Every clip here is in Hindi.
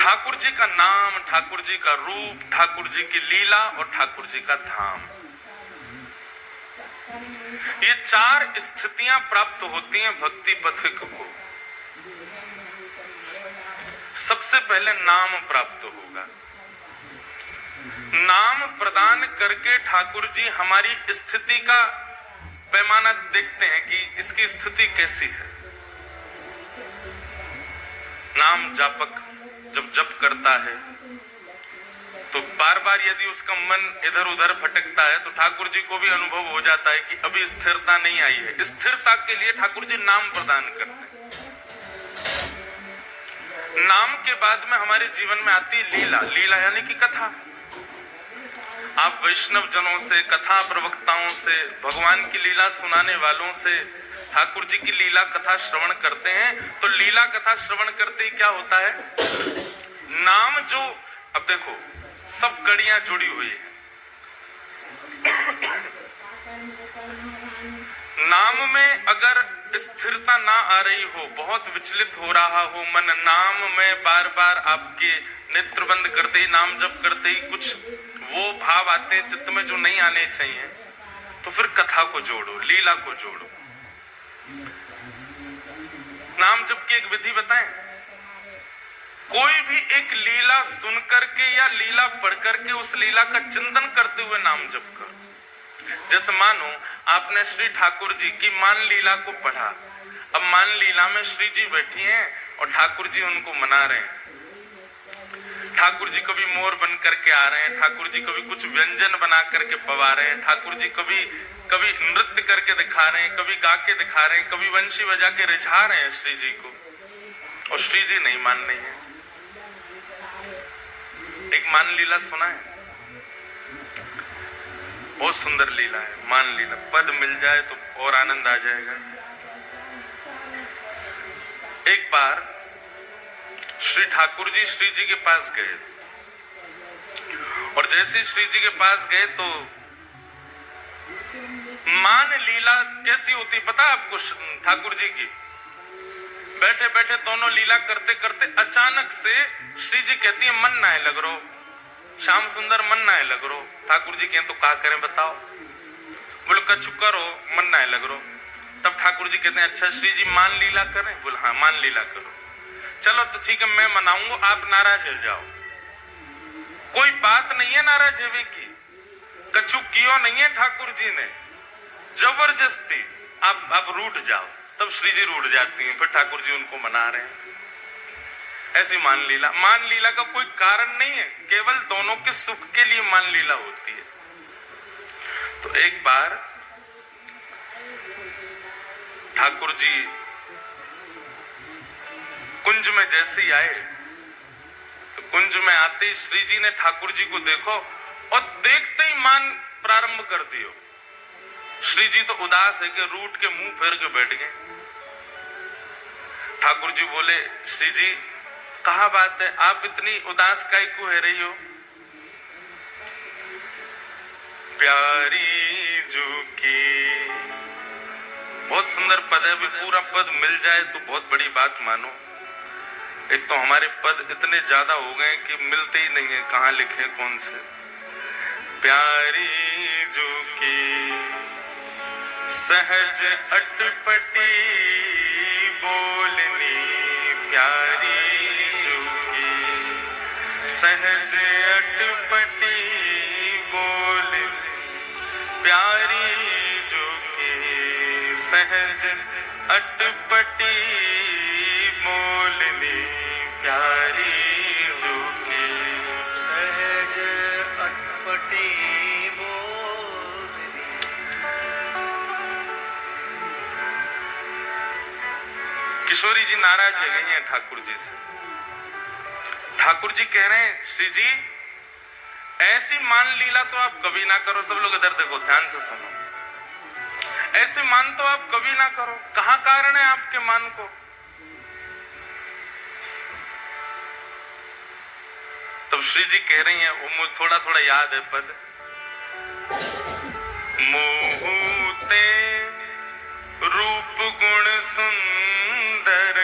ठाकुर जी का नाम, ठाकुर जी का रूप, ठाकुर जी की लीला और ठाकुर जी का धाम, ये चार स्थितियां प्राप्त होती हैं भक्ति पथिक को। सबसे पहले नाम प्राप्त होगा। नाम प्रदान करके ठाकुर जी हमारी स्थिति का पैमाना देखते हैं कि इसकी स्थिति कैसी है। नाम जापक जब जप करता है तो बार बार यदि उसका मन इधर उधर भटकता है तो ठाकुर जी को भी अनुभव हो जाता है कि अभी स्थिरता नहीं आई है। स्थिरता के लिए ठाकुर जी नाम प्रदान करते हैं। नाम के बाद में हमारे जीवन में आती लीला। लीला यानी कि कथा। आप वैष्णव जनों से, कथा प्रवक्ताओं से, भगवान की लीला सुनाने वालों से ठाकुर जी की लीला कथा श्रवण करते हैं तो लीला कथा श्रवण करते ही क्या होता है, नाम जो, अब देखो सब कड़ियां जुड़ी हुई है। नाम में अगर स्थिरता ना आ रही हो, बहुत विचलित हो रहा हो मन, नाम में बार बार आपके नेत्र बंद करते ही, नाम जप करते ही कुछ वो भाव आते हैं चित्त में जो नहीं आने चाहिए, तो फिर कथा को जोड़ो, लीला को जोड़ो। नाम जप की एक विधि बताएं। कोई भी एक लीला सुन करके या लीला पढ़ करके उस लीला का चिंतन करते हुए नाम जप करो। जैसे मानो आपने श्री ठाकुर जी की मान लीला को पढ़ा। अब मान लीला में श्री जी बैठी हैं और ठाकुर जी उनको मना रहे हैं। ठाकुर जी कभी मोर बन करके आ रहे हैं, ठाकुर जी कभी कुछ व्यंजन बना करके पवा रहे हैं, ठाकुर जी कभी कभी नृत्य करके दिखा रहे हैं, कभी गा के दिखा रहे हैं, कभी वंशी बजा के रिझा रहे हैं श्री जी को, और श्री जी नहीं मान रही है। एक मान लीला सुना है, बहुत सुंदर लीला है मान लीला। पद मिल जाए तो और आनंद आ जाएगा। एक बार श्री ठाकुर जी श्री जी के पास गए और जैसे श्री जी के पास गए तो मान लीला कैसी होती पता आपको ठाकुर जी की? बैठे बैठे दोनों लीला करते करते अचानक से श्री जी कहती है मन ना है लग रो, श्याम सुंदर मन ना है लग रो। ठाकुर जी कहें तो क्या करें बताओ? बोले कछु करो, मन ना है लग रो। तब ठाकुर जी कहते हैं अच्छा श्री जी मान लीला करें? बोले हाँ मान लीला करो। चलो तो ठीक है मैं मनाऊंगा, आप नाराज हो जाओ। कोई बात नहीं है नाराज होने की, कछु कियो नहीं है ठाकुर जी ने, जबरदस्ती आप रूठ जाओ। तब श्री जी रूठ जाती हैं, फिर ठाकुर जी उनको मना रहे हैं। ऐसी मान लीला, मान लीला का कोई कारण नहीं है, केवल दोनों के सुख के लिए मान लीला होती है। तो एक बार ठाकुर जी कुंज में जैसे ही आए तो कुंज में आते ही श्री जी ने ठाकुर जी को देखो और देखते ही मान प्रारंभ कर दियो। श्री जी तो उदास है कि रूठ के मुंह फेर के बैठ गए। ठाकुर जी बोले श्री जी कहा बात है, आप इतनी उदास काहे को है रही हो? प्यारी जू की, बहुत सुंदर पद है, भी पूरा पद मिल जाए तो बहुत बड़ी बात मानो। एक तो हमारे पद इतने ज्यादा हो गए कि मिलते ही नहीं है, कहाँ लिखे कौन से। प्यारी जू की सहज अटपटी बोलनी, प्यारी जू की सहज अटपटी बोलनी, प्यारी जू की सहज अटपटी बोलनी, प्यारी जू की सहज अटपटी बोलनी। किशोरी जी नाराज हो गई हैं ठाकुर जी से। ठाकुर जी कह रहे हैं श्री जी ऐसी मान लीला तो आप कभी ना करो। सब लोग इधर देखो, ध्यान से सुनो। ऐसे मान तो आप कभी ना करो, कहाँ कारण है आपके मान को? तब श्री जी कह रही हैं, वो मुझे थोड़ा थोड़ा याद है पद। मोहते रूप गुण सुंदर,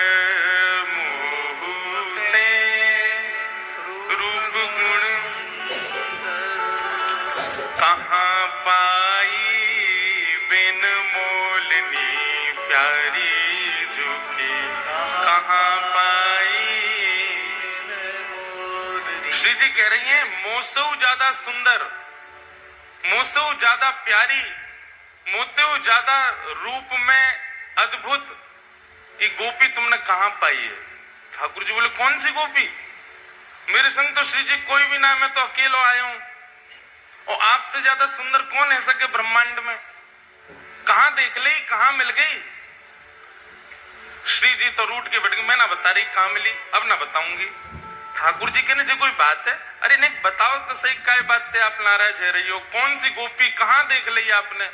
मोहते श्री जी कह रही हैं मोसो ज्यादा सुंदर, मोसो ज्यादा प्यारी, मोते ज्यादा रूप में अद्भुत ये गोपी तुमने कहां पाई है? ठाकुर जी बोले कौन सी गोपी? मेरे संग तो श्री जी कोई भी ना, मैं तो अकेला आया हूं, और आपसे ज्यादा सुंदर कौन है सके ब्रह्मांड में? कहां देख ली, कहां मिल गई? श्री जी तो रूठ के बैठ गई, मैं ना बता रही कहां मिली, अब ना बताऊंगी। ठाकुर जी कहने जो कोई बात है? अरे नहीं बताओ तो सही, क्या बात है आप नाराज है रही हो? कौन सी गोपी, कहां देख ली आपने?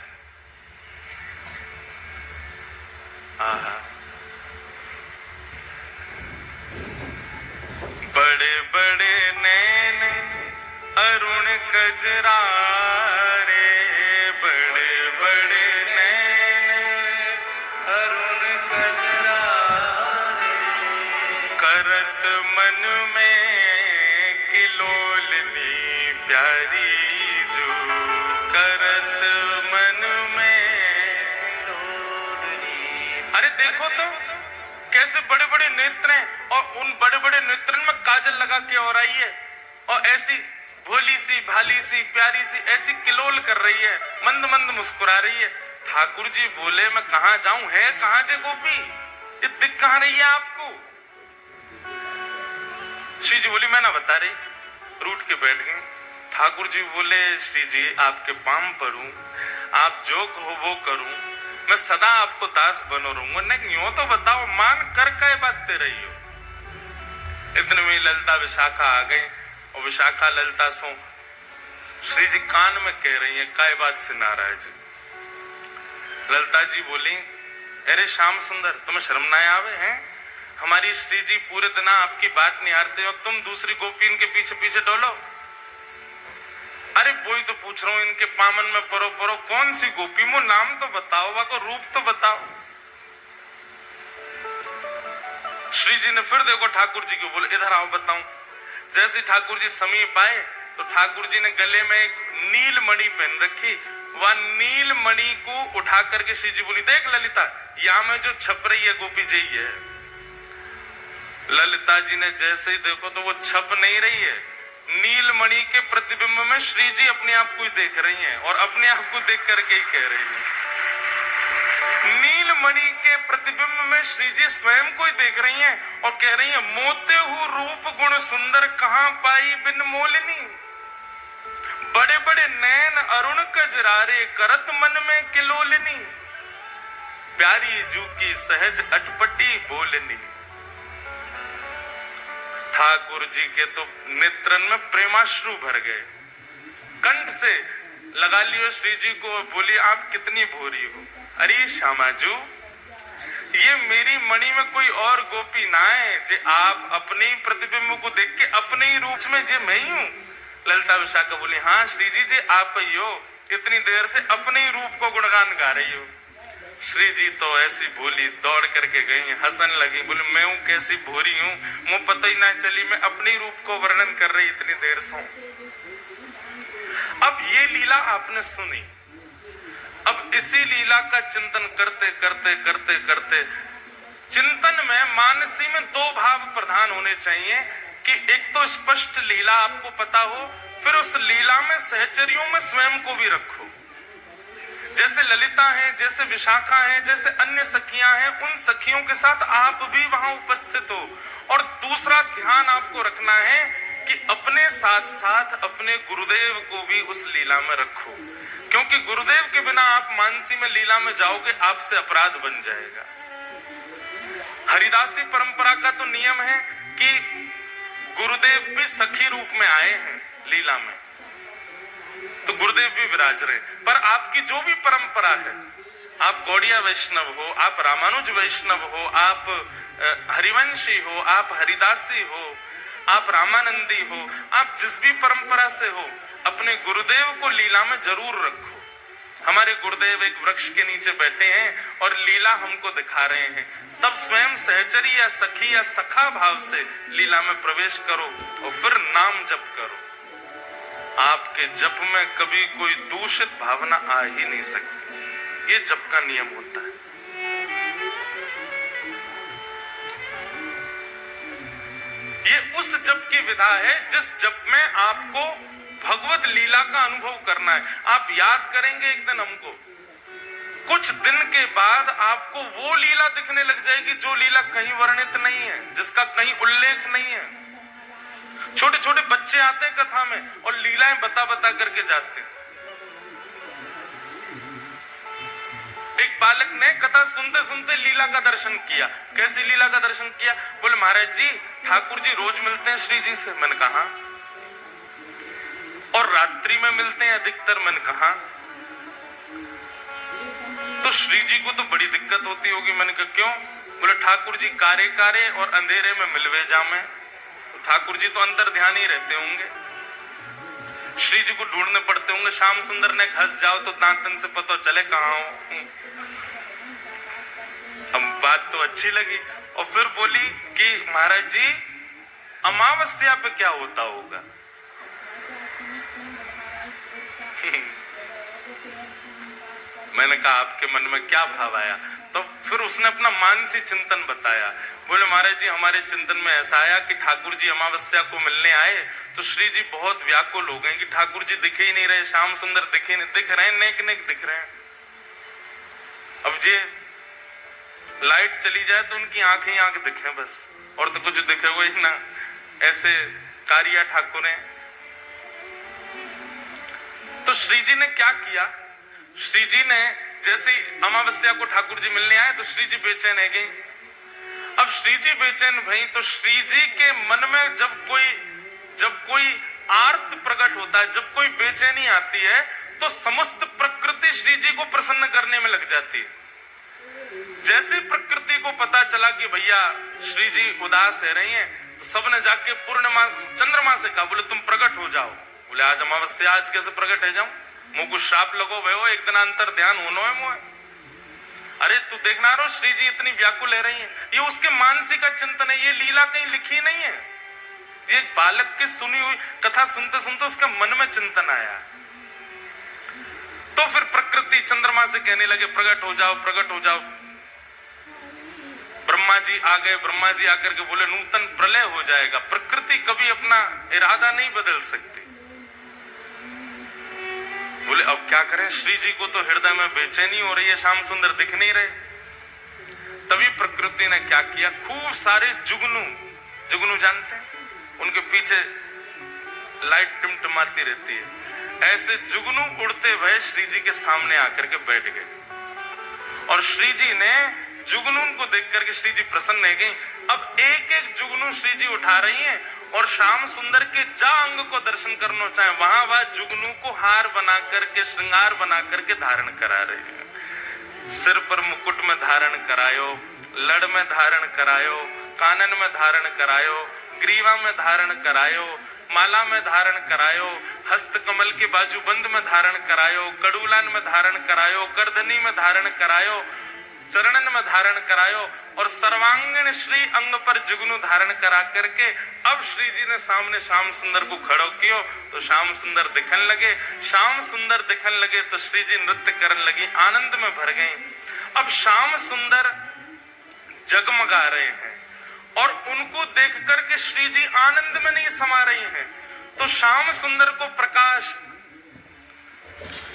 बड़े बड़े नैन अरुण कजरा रे, बड़े बड़े नैन अरुण कजरा रे, करत मन में किलोलनी प्यारी जो, करत मन में किलोलनी। अरे देखो तो कैसे बड़े बड़े नेत्र हैं, और उन बड़े बड़े नेत्रों में काजल लगा के और आई है, और ऐसी भोली सी भाली सी प्यारी सी ऐसी किलोल कर रही है, मंद मंद मुस्कुरा रही है। ठाकुर जी बोले मैं कहां जाऊं, है कहां जे गोपी, ये दिख कहां रही है आपको? श्री जी बोली मैं ना बता रही, रूठ के बैठ गए। ठाकुर जी बोले श्री जी आपके पांव पड़ूं, आप जो हो वो करूं, मैं सदा आपको दास बनो रहूंगा। नहीं यूं तो बताओ, मान कर क्या बातें रही हो? इतने में ललिता विशाखा आ गई, और विशाखा ललिता सो श्री जी कान में कह रही है काय बात से नाराज? ललिता जी बोली अरे श्याम सुंदर तुम्हें शर्म ना आवे हैं? हमारी श्री जी पूरे दिन आपकी बात निहारते हो, तुम दूसरी गोपी इनके पीछे पीछे डोलो। अरे वही तो पूछ रहा हूं, इनके पामन में परो परो कौन सी गोपी, मो नाम तो बताओ, वाको रूप तो बताओ। श्री जी ने फिर देखो ठाकुर जी को बोले इधर आओ बताऊं। जैसे ठाकुर जी समीप आए तो ठाकुर जी ने गले में एक नील मणि पहन रखी, वह नील मणि को उठा करके श्री जी बोली देख ललिता, यहां में जो छप रही है गोपी जी है। ललिता जी ने जैसे ही देखो तो वो छप नहीं रही है, नील मणि के प्रतिबिंब में श्री जी अपने आप को ही देख रही हैं, और अपने आप को देख करके ही कह रही हैं। नील मणि के प्रतिबिंब में श्री जी स्वयं को ही देख रही हैं, और कह रही हैं मोते हु रूप गुण सुंदर कहां पाई बिन मोलनी, बड़े बड़े नैन अरुण कजरारे करत मन में किलोलनी, प्यारी जू की सहज अटपटी बोलनी। ठाकुर जी के तो नेत्रन में प्रेमाश्रु भर गए, कंठ से लगा लियो श्री जी को, बोली आप कितनी भोरी हो। अरे श्यामाजू ये मेरी मणि में कोई और गोपी ना है, जे आप अपने ही प्रतिबिंब को देख के अपने ही रूप में जे मैं ही हूं। ललिता विशाखा बोली हाँ श्री जी जे आप ही हो, इतनी देर से अपने ही रूप को गुणगान गा रही हो। श्री जी तो ऐसी भोली दौड़ करके गई, हंसन लगी, बोले मैं हूं कैसी भोरी हूं, मुझे पता ही ना चली, मैं अपने ही रूप को वर्णन कर रही इतनी देर से। अब ये लीला आपने सुनी, अब इसी लीला का चिंतन करते करते करते करते चिंतन में मानसी में दो भाव प्रधान होने चाहिए कि एक तो स्पष्ट लीला आपको पता हो, फिर उस लीला में सहचर्यों में स्वयं को भी रखो। जैसे ललिता है, जैसे विशाखा है, जैसे अन्य सखियां हैं, उन सखियों के साथ आप भी वहां उपस्थित हो। और दूसरा ध्यान आपको रखना है कि अपने साथ साथ अपने गुरुदेव को भी उस लीला में रखो, क्योंकि गुरुदेव के बिना आप मानसी में लीला में जाओगे आपसे अपराध बन जाएगा। हरिदासी परंपरा का तो नियम है कि गुरुदेव भी सखी रूप में आए हैं लीला में, तो गुरुदेव भी विराज रहे। पर आपकी जो भी परंपरा है, आप गौड़िया वैष्णव हो, आप रामानुज वैष्णव हो, आप हरिवंशी हो, आप हरिदासी हो, आप रामानंदी हो, आप जिस भी परंपरा से हो, अपने गुरुदेव को लीला में जरूर रखो। हमारे गुरुदेव एक वृक्ष के नीचे बैठे हैं और लीला हमको दिखा रहे हैं, तब स्वयं सहचरी या सखी या सखा भाव से लीला में प्रवेश करो और फिर नाम जप करो। आपके जप में कभी कोई दूषित भावना आ ही नहीं सकती, ये जप का नियम होता है। ये उस उस जप की विधा है जिस जप में आपको भगवत लीला का अनुभव करना है। आप याद करेंगे एक दिन हमको, कुछ दिन के बाद आपको वो लीला दिखने लग जाएगी जो लीला कहीं वर्णित नहीं है, जिसका कहीं उल्लेख नहीं है। छोटे छोटे बच्चे आते हैं कथा में और लीलाएं बता बता करके जाते हैं। एक बालक ने कथा सुनते सुनते लीला का दर्शन किया। कैसी लीला का दर्शन किया? बोले महाराज जी, ठाकुर जी रोज मिलते हैं श्री जी से। मैंने कहा, और रात्रि में मिलते हैं अधिकतर। मैंने कहा, तो श्री जी को तो बड़ी दिक्कत होती होगी। मैंने कहा क्यों? बोले ठाकुर जी कारे कारे और अंधेरे में मिलवे जामे। ठाकुर जी तो अंतर ध्यान ही रहते होंगे, श्री जी को ढूंढने पड़ते होंगे। श्याम सुंदर ने घस जाओ तो दांतन से पता चले कहां हो। अब बात तो अच्छी लगी और फिर बोली कि महाराज जी अमावस्या पे क्या होता होगा? मैंने कहा आपके मन में क्या भाव आया? तो फिर उसने अपना मानसी चिंतन बताया। बोले महाराज जी हमारे चिंतन में ऐसा आया कि ठाकुर जी अमावस्या को मिलने आए तो श्री जी बहुत व्याकुल हो गए कि ठाकुर जी दिखे ही नहीं रहे, श्याम सुंदर दिखे नहीं, दिख रहे हैं नेक नेक दिख रहे हैं। अब ये लाइट चली जाए तो उनकी आंख ही आंख दिखे बस, और तो कुछ दिखे हुए ही ना। ऐसे कारिया ठाकुर हैं। तो श्री जी ने क्या किया? श्री जी ने जैसे अमावस्या को ठाकुर जी मिलने आए तो श्री जी बेचैन है गई। अब श्री जी बेचैन भई तो श्री जी के मन में जब कोई आर्त प्रकट होता है, जब कोई बेचैनी आती है तो समस्त प्रकृति श्री जी को प्रसन्न करने में लग जाती है। जैसे प्रकृति को पता चला कि भैया श्री जी उदास है रही हैं, तो सबने जाके पूर्णिमा चंद्रमा से कहा, बोले तुम प्रकट हो जाओ। बोले आज अमावस्या, आज कैसे प्रकट है जाऊं? मुझे कुछ श्राप लगो भयो, एक दिन अंतर ध्यान होनो है मोए। अरे तू देखना रो श्री जी इतनी व्याकुल है रही है, ये उसके मानसिक का चिंतन है, ये लीला कहीं लिखी नहीं है। ये एक बालक की सुनी हुई कथा सुनते सुनते उसके मन में चिंतन आया। तो फिर प्रकृति चंद्रमा से कहने लगे प्रकट हो जाओ, प्रकट हो जाओ। ब्रह्मा जी आ गए। ब्रह्मा जी आकर के बोले नूतन प्रलय हो जाएगा। प्रकृति कभी अपना इरादा नहीं बदल सकती। बोले अब क्या करें? श्री जी को तो हृदय में बेचैनी हो रही है, श्याम सुंदर दिख नहीं रहे। तभी प्रकृति ने क्या किया, खूब सारे जुगनू जानते हैं, उनके पीछे लाइट टिमटिमाती रहती है, ऐसे जुगनू उड़ते हुए श्री जी के सामने आकर के बैठ गए। और श्री जी ने जुगनू को देख करके श्री जी प्रसन्न हो गई। अब एक एक जुगनू श्री जी उठा रही हैं और श्याम सुंदर के जा अंग को दर्शन करना चाहे वहां वह जुगनू को हार बना करके, श्रृंगार बना करके धारण करा रहे हैं। सिर पर मुकुट में धारण करायो, लड़ में धारण करायो, कानन में धारण करायो, ग्रीवा में धारण करायो, माला में धारण करायो, हस्त कमल के बाजूबंद में धारण करायो, कड़ूलान में धारण करायो, करधनी में धारण करायो, चरणन में धारण करायो और सर्वांगीण श्री अंग पर जुगनू धारण करा करके अब श्री जी ने सामने श्याम सुंदर को खड़ो कियो तो श्याम सुंदर दिखन लगे। श्याम सुंदर दिखन लगे तो श्री जी नृत्य करने लगी, आनंद में भर गई। अब श्याम सुंदर जगमगा रहे हैं और उनको देख करके श्री जी आनंद में नहीं समा रही हैं। तो श्याम सुंदर को प्रकाश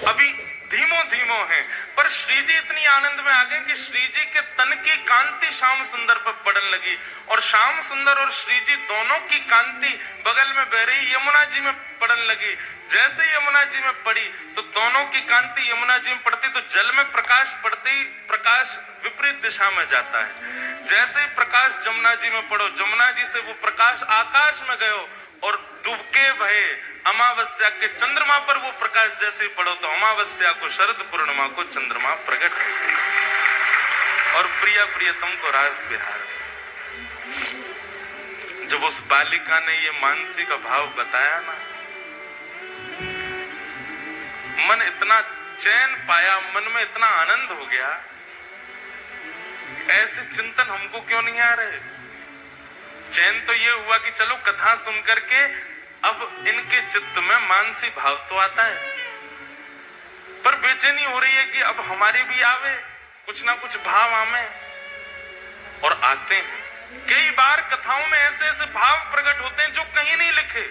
अभी धीमो धीमो है, पर श्री जी इतनी आनंद में आ गए कि श्री जी के तन की कांति श्याम सुंदर पर पड़ने लगी और श्याम सुंदर और श्री जी दोनों की कांति बगल में बह रही यमुना जी में पड़ने लगी। जैसे यमुना जी में पड़ी तो दोनों की कांति यमुना जी में पड़ती तो जल में प्रकाश पड़ते ही प्रकाश विपरीत दिशा में जाता है। जैसे प्रकाश जमुना जी में पड़ो, जमुना जी से वो प्रकाश आकाश में गयो और डूबके भये अमावस्या के चंद्रमा पर वो प्रकाश जैसे पड़ो तो अमावस्या को शरद पूर्णिमा को चंद्रमा प्रकट और प्रिया प्रियतम को रास बिहार। जब उस बालिका ने ये मानसिक भाव बताया ना, मन इतना चैन पाया, मन में इतना आनंद हो गया। ऐसे चिंतन हमको क्यों नहीं आ रहे? चैन तो ये हुआ कि चलो कथा सुन करके अब इनके चित्त में मानसी भाव तो आता है, पर बेचैनी हो रही है कि अब हमारे भी आवे कुछ ना कुछ भाव आवे। और आते हैं कई बार कथाओं में ऐसे ऐसे भाव प्रकट होते हैं जो कहीं नहीं लिखे,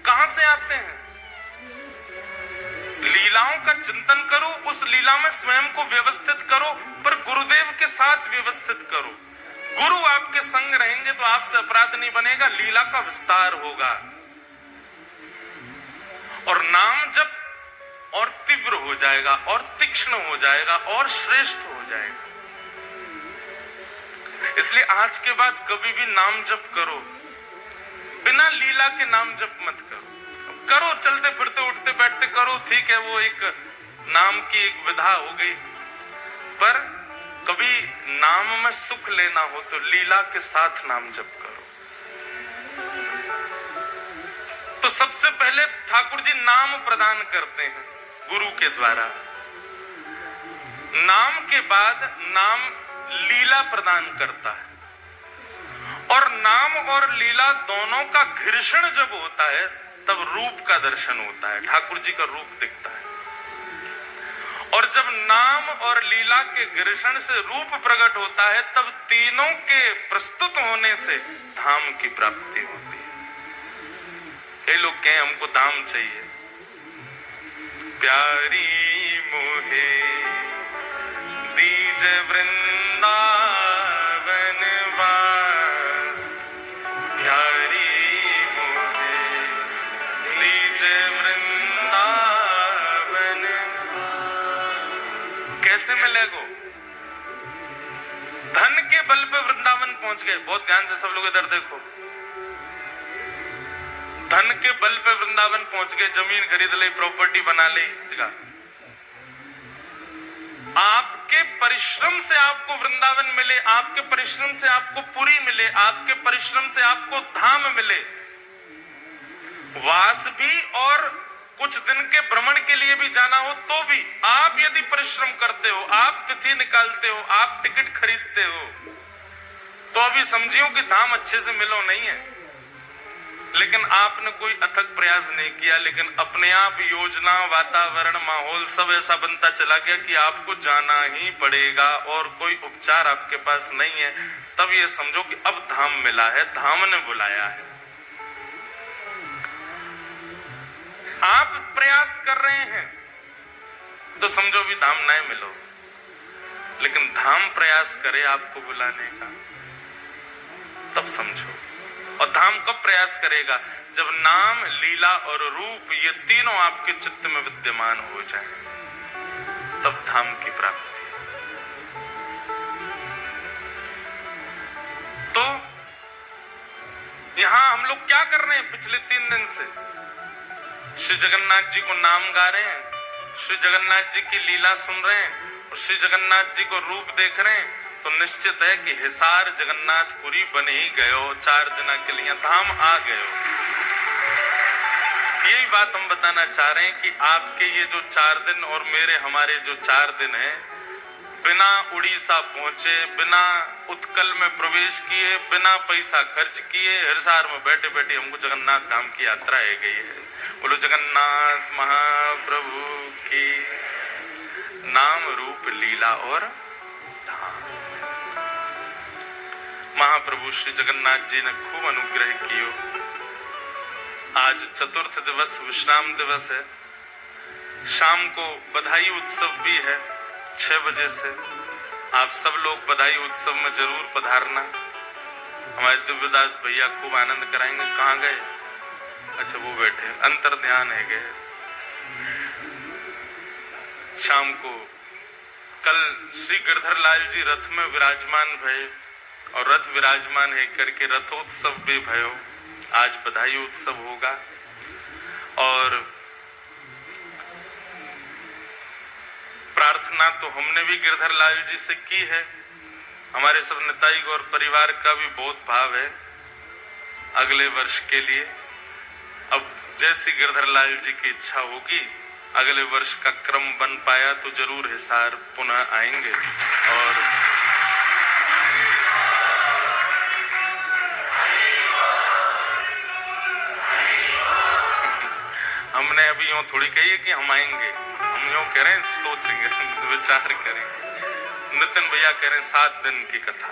कहां से आते हैं? लीलाओं का चिंतन करो, उस लीला में स्वयं को व्यवस्थित करो, पर गुरुदेव के साथ व्यवस्थित करो। गुरु आपके संग रहेंगे तो आपसे अपराध नहीं बनेगा, लीला का विस्तार होगा और नाम जप और तीव्र हो जाएगा और तीक्ष्ण हो जाएगा और श्रेष्ठ हो जाएगा। इसलिए आज के बाद कभी भी नाम जप करो, बिना लीला के नाम जप मत करो। करो, चलते फिरते उठते बैठते करो, ठीक है, वो एक नाम की एक विधा हो गई, पर कभी नाम में सुख लेना हो तो लीला के साथ नाम जप करो। तो सबसे पहले ठाकुर जी नाम प्रदान करते हैं गुरु के द्वारा, नाम के बाद नाम लीला प्रदान करता है, और नाम और लीला दोनों का घर्षण जब होता है तब रूप का दर्शन होता है, ठाकुर जी का रूप दिखता है। और जब नाम और लीला के घर्षण से रूप प्रकट होता है तब तीनों के प्रस्तुत होने से धाम की प्राप्ति होती है। कई लोग कहें हमको धाम चाहिए, प्यारी मोहे दीज वृंदावन वास, प्यारी मोहे दीज वृंदावन। कैसे मिलेगो? धन के बल पे वृंदावन पहुंच गए। बहुत ध्यान से सब लोग इधर देखो, धन के बल पे वृंदावन पहुंच गए, जमीन खरीद ले, प्रॉपर्टी बना ले, जगह। आपके परिश्रम से आपको वृंदावन मिले, आपके परिश्रम से आपको पुरी मिले, आपके परिश्रम से आपको धाम मिले, वास भी और कुछ दिन के भ्रमण के लिए भी जाना हो तो भी आप यदि परिश्रम करते हो, आप तिथि निकालते हो, आप टिकट खरीदते हो, तो अभी समझियो कि धाम अच्छे से मिलो नहीं है। लेकिन आपने कोई अथक प्रयास नहीं किया, लेकिन अपने आप योजना, वातावरण, माहौल सब ऐसा बनता चला गया कि आपको जाना ही पड़ेगा और कोई उपचार आपके पास नहीं है। तब ये समझो कि अब धाम मिला है, धाम ने बुलाया है। आप प्रयास कर रहे हैं तो समझो भी धाम नहीं मिलो, लेकिन धाम प्रयास करे आपको बुलाने का, तब समझो। और धाम कब प्रयास करेगा? जब नाम, लीला और रूप ये तीनों आपके चित्त में विद्यमान हो जाए, तब धाम की प्राप्ति। तो यहां हम लोग क्या कर रहे हैं? पिछले 3 दिन से श्री जगन्नाथ जी को नाम गा रहे हैं, श्री जगन्नाथ जी की लीला सुन रहे हैं और श्री जगन्नाथ जी को रूप देख रहे हैं। तो निश्चित है कि हिसार जगन्नाथपुरी बन ही गयो, 4 दिन के लिए धाम आ गयो। यही बात हम बताना चाह रहे हैं कि आपके ये जो 4 दिन और हमारे जो 4 दिन है, बिना उड़ीसा पहुंचे, बिना उत्कल में प्रवेश किए, बिना पैसा खर्च किए, हिसार में बैठे बैठे हमको जगन्नाथ धाम की यात्रा है गई है। बोलो जगन्नाथ महाप्रभु की। नाम, रूप, लीला और धाम। महाप्रभु श्री जगन्नाथ जी ने खूब अनुग्रह कियो। आज चतुर्थ दिवस, विश्राम दिवस है। शाम को बधाई उत्सव भी है 6 बजे से। आप सब लोग बधाई उत्सव में जरूर पधारना। हमारे दिव्यदास भैया खूब आनंद कराएंगे। कहाँ गए? अच्छा, वो बैठे, अंतर ध्यान है गए। शाम को कल श्री गिरधर लाल जी रथ में विराजमान भये और रथ विराजमान है करके रथोत्सव भी भयो। आज बधाई उत्सव होगा और प्रार्थना तो हमने भी गिरधर लाल जी से की है। हमारे सब निताई गौर परिवार का भी बहुत भाव है अगले वर्ष के लिए। अब जैसी गिरधर लाल जी की इच्छा होगी, अगले वर्ष का क्रम बन पाया तो जरूर हिसार पुनः आएंगे। और हमने अभी यूं थोड़ी कही है कि हम आएंगे, हम यूं कह रहे हैं, सोचेंगे, विचार करेंगे। नितिन भैया कह रहे हैं 7 दिन की कथा।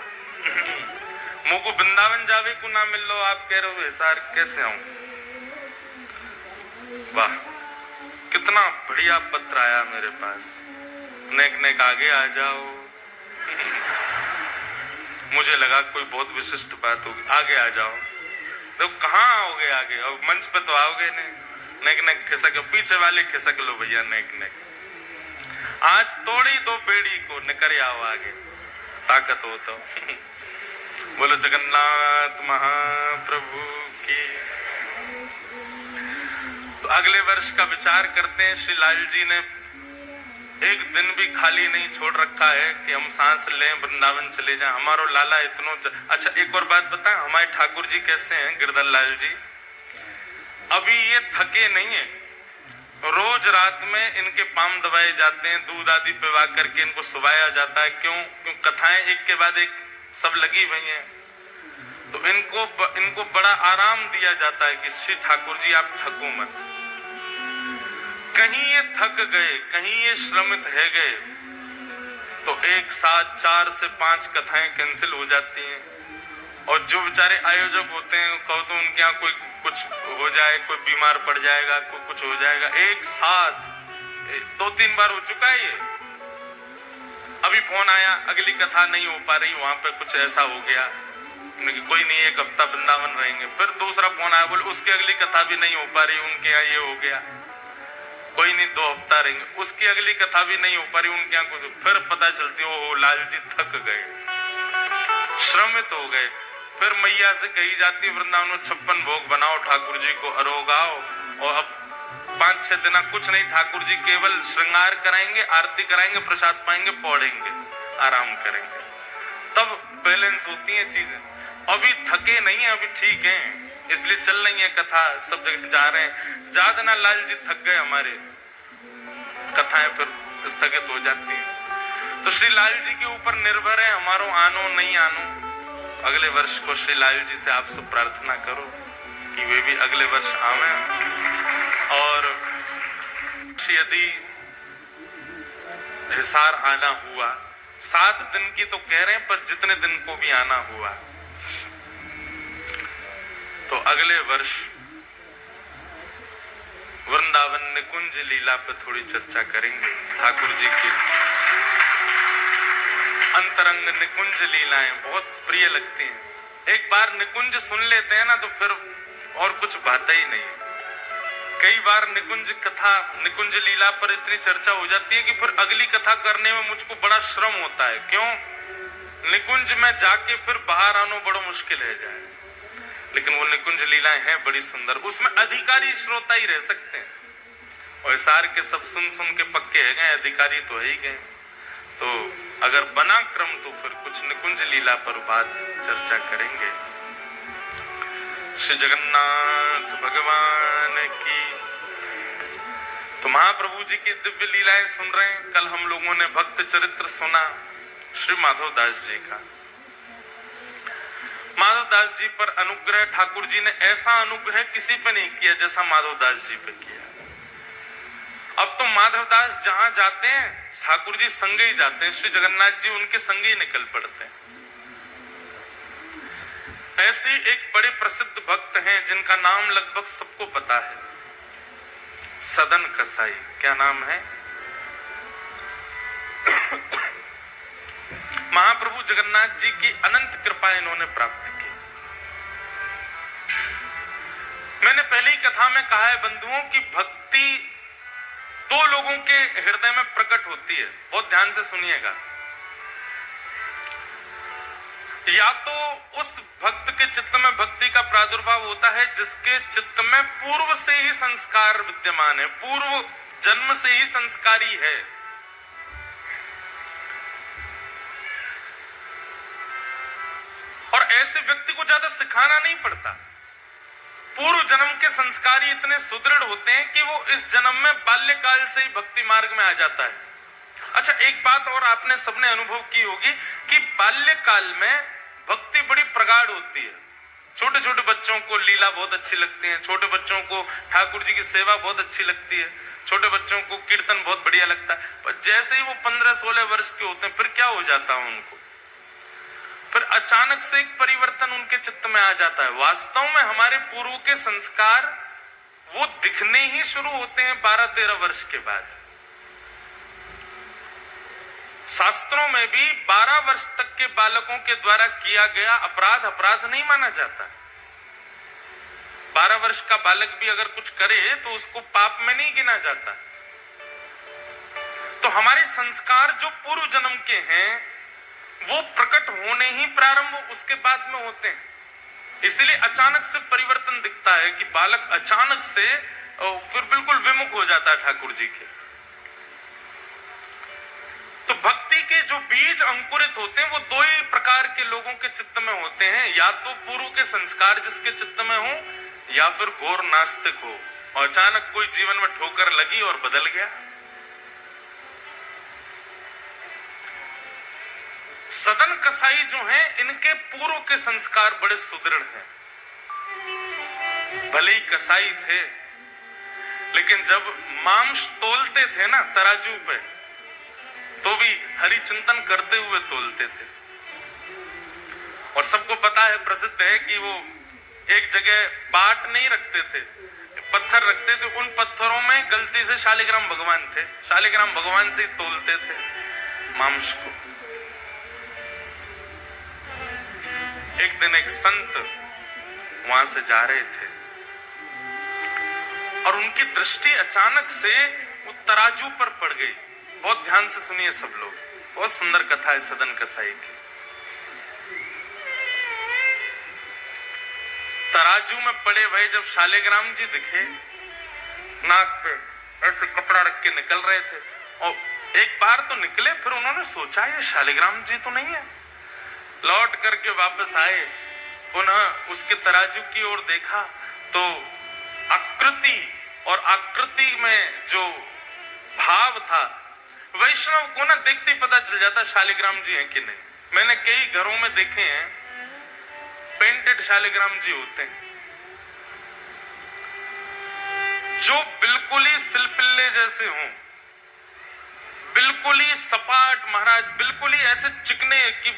मुझको वृंदावन जावे को ना मिल लो, आप कह रहे हो हिसार कैसे आऊं। वाह, कितना बढ़िया पत्र आया मेरे पास। नेक नेक आगे आ जाओ। मुझे लगा कोई बहुत विशिष्ट बात होगी, आगे आ जाओ। तो कहाँ आओगे आगे, अब मंच पे तो आओगे नहीं। नेक नेक खिसक, पीछे वाले खिसक लो भैया नेक नेक। आज तोड़ी दो बेड़ी को, निकर आओ आगे, ताकत हो तो। बोलो जगन्नाथ महाप्रभु की। तो अगले वर्ष का विचार करते हैं। श्री लाल जी ने एक दिन भी खाली नहीं छोड़ रखा है कि हम सांस लें, वृंदावन चले जाएं। हमारो लाला इतनो अच्छा। एक और बात बताएं, हमारे ठाकुर जी कैसे हैं, गिरधर लाल जी? अभी ये थके नहीं है। रोज रात में इनके पाम दबाए जाते हैं, दूध आदि पिवा करके इनको सुवाया जाता है। क्यों? क्यों कथाएं एक के बाद एक सब लगी हुई हैं। तो इनको बड़ा आराम दिया जाता है कि श्री ठाकुर जी आप थको मत। कहीं ये थक गए, कहीं ये श्रमित है गए, तो एक साथ 4 से 5 कथाएं कैंसिल हो जाती हैं। और जो बेचारे आयोजक होते हैं, कहो तो उनके यहाँ कोई कुछ हो जाए, कोई बीमार पड़ जाएगा, कोई कुछ हो जाएगा, एक साथ 2-3 बार हो चुका है ये। अभी फोन आया, अगली कथा नहीं हो पा रही, वहां पे कुछ ऐसा हो गया, कोई नहीं, 1 हफ्ता वृंदावन रहेंगे। फिर दूसरा फोन आया, बोले उसकी अगली कथा भी नहीं हो पा रही, उनके यहाँ ये हो गया, कोई नहीं 2 हफ्ता रहेंगे। उसकी अगली कथा भी नहीं हो पा रही, उनके यहाँ कुछ। फिर पता चलती हो लाल जी थक गए, श्रमित हो गए। फिर मैया से कही जाती है वृंदावन में 56 भोग बनाओ, ठाकुर जी को अरोगाओ। और अब 5-6 दिन कुछ नहीं, ठाकुर जी केवल श्रृंगार कराएंगे, आरती कराएंगे, प्रसाद पाएंगे, पौड़ेंगे, आराम करेंगे। तब बैलेंस होती है चीजें। अभी थके नहीं है, अभी ठीक है, इसलिए चल रही है कथा, सब जगह जा रहे हैं। ज्यादा ना लाल जी थक गए, हमारे कथाएं फिर स्थगित हो जाती है। तो श्री लाल जी के ऊपर निर्भर है हमारो आनो नहीं आनो। अगले वर्ष को श्री लाल जी से आप सब प्रार्थना करो कि वे भी अगले वर्ष आवे। और यदि हिसार आना हुआ, 7 दिन की तो कह रहे हैं, पर जितने दिन को भी आना हुआ, तो अगले वर्ष वृंदावन निकुंज लीला पर थोड़ी चर्चा करेंगे। ठाकुर जी की अंतरंग निकुंज लीलाएं बहुत प्रिय लगती हैं। एक बार निकुंज सुन लेते हैं ना, तो फिर और कुछ भाता ही नहीं। कई बार निकुंज लीला पर इतनी चर्चा हो जाती है कि फिर अगली कथा करने में मुझको बड़ा श्रम होता है। क्यों? निकुंज में जाके फिर बाहर आना बड़ा मुश्किल है जाए। लेकिन वो निकुंज लीलाएं हैं बड़ी सुंदर, उसमें अधिकारी श्रोता ही रह सकते हैं। और सार के सब सुन सुन के पक्के है गए, अधिकारी तो है ही गए। तो अगर बना क्रम तो फिर कुछ निकुंज लीला पर बात चर्चा करेंगे। श्री जगन्नाथ भगवान की। तो महाप्रभु जी की दिव्य लीलाएं सुन रहे हैं। कल हम लोगों ने भक्त चरित्र सुना श्री माधवदास जी का। माधवदास जी पर अनुग्रह, ठाकुर जी ने ऐसा अनुग्रह किसी पे नहीं किया जैसा माधवदास जी पे किया। अब तो माधवदास जहां जाते हैं ठाकुर जी संगे ही जाते हैं, श्री जगन्नाथ जी उनके संगे ही निकल पड़ते हैं। ऐसे एक बड़े प्रसिद्ध भक्त हैं जिनका नाम लगभग सबको पता है, सदन कसाई। क्या नाम है? महाप्रभु जगन्नाथ जी की अनंत कृपा इन्होंने प्राप्त की। मैंने पहली कथा में कहा है बंधुओं की भक्ति 2 लोगों के हृदय में प्रकट होती है। बहुत ध्यान से सुनिएगा। या तो उस भक्त के चित्त में भक्ति का प्रादुर्भाव होता है जिसके चित्त में पूर्व से ही संस्कार विद्यमान है, पूर्व जन्म से ही संस्कारी है। और ऐसे व्यक्ति को ज्यादा सिखाना नहीं पड़ता। पूर्व जन्म के संस्कार इतने सुदृढ़ होते हैं कि वो इस जन्म में बाल्यकाल से ही भक्ति मार्ग में आ जाता है। अच्छा, एक बात और आपने सबने अनुभव की होगी कि बाल्यकाल में भक्ति बड़ी प्रगाढ़ होती है। छोटे छोटे बच्चों को लीला बहुत अच्छी लगती है, छोटे बच्चों को ठाकुर जी की सेवा बहुत अच्छी लगती है, छोटे बच्चों को कीर्तन बहुत बढ़िया लगता है। पर जैसे ही वो 15-16 वर्ष के होते हैं फिर क्या हो जाता है उनको, फिर अचानक से एक परिवर्तन उनके चित्त में आ जाता है। वास्तव में हमारे पूर्व के संस्कार वो दिखने ही शुरू होते हैं 12-13 वर्ष के बाद। शास्त्रों में भी 12 वर्ष तक के बालकों के द्वारा किया गया अपराध अपराध नहीं माना जाता। 12 वर्ष का बालक भी अगर कुछ करे तो उसको पाप में नहीं गिना जाता। तो हमारे संस्कार जो पूर्व जन्म के हैं वो प्रकट होने ही प्रारंभ उसके बाद में होते हैं। इसलिए अचानक से परिवर्तन दिखता है कि बालक अचानक से फिर बिल्कुल विमुख हो जाता है ठाकुर जी के। तो भक्ति के जो बीज अंकुरित होते हैं वो दो ही प्रकार के लोगों के चित्त में होते हैं, या तो पूर्व के संस्कार जिसके चित्त में हो, या फिर घोर नास्तिक हो और अचानक कोई जीवन में ठोकर लगी और बदल गया। सदन कसाई जो हैं इनके पूर्व के संस्कार बड़े सुदृढ़ हैं। भले ही कसाई थे लेकिन जब मांस तोलते थे ना तराजू पे तो भी हरि चिंतन करते हुए तोलते थे। और सबको पता है, प्रसिद्ध है कि वो एक जगह बाट नहीं रखते थे, पत्थर रखते थे। उन पत्थरों में गलती से शालिग्राम भगवान थे, शालिग्राम भगवान से तोलते थे मांस को। एक दिन एक संत वहां से जा रहे थे और उनकी दृष्टि अचानक से वो तराजू पर पड़ गई। बहुत ध्यान से सुनिए सब लोग, बहुत सुंदर कथा है सदन कसाई की। तराजू में पड़े भाई जब शालिग्राम जी दिखे, नाक पे ऐसे कपड़ा रख के निकल रहे थे और एक बार तो निकले, फिर उन्होंने सोचा ये शालिग्राम जी तो नहीं है। लौट करके वापस आए, पुनः उसके तराजू की ओर देखा तो आकृति और आकृति में जो भाव था, वैष्णव को ना देखते ही पता चल जाता शालिग्राम जी हैं कि नहीं। मैंने कई घरों में देखे हैं पेंटेड शालिग्राम जी होते हैं जो बिल्कुल ही सिलपिल्ले जैसे हों, बिल्कुल ही सपाट महाराज, बिल्कुल ही ऐसे चिकने कि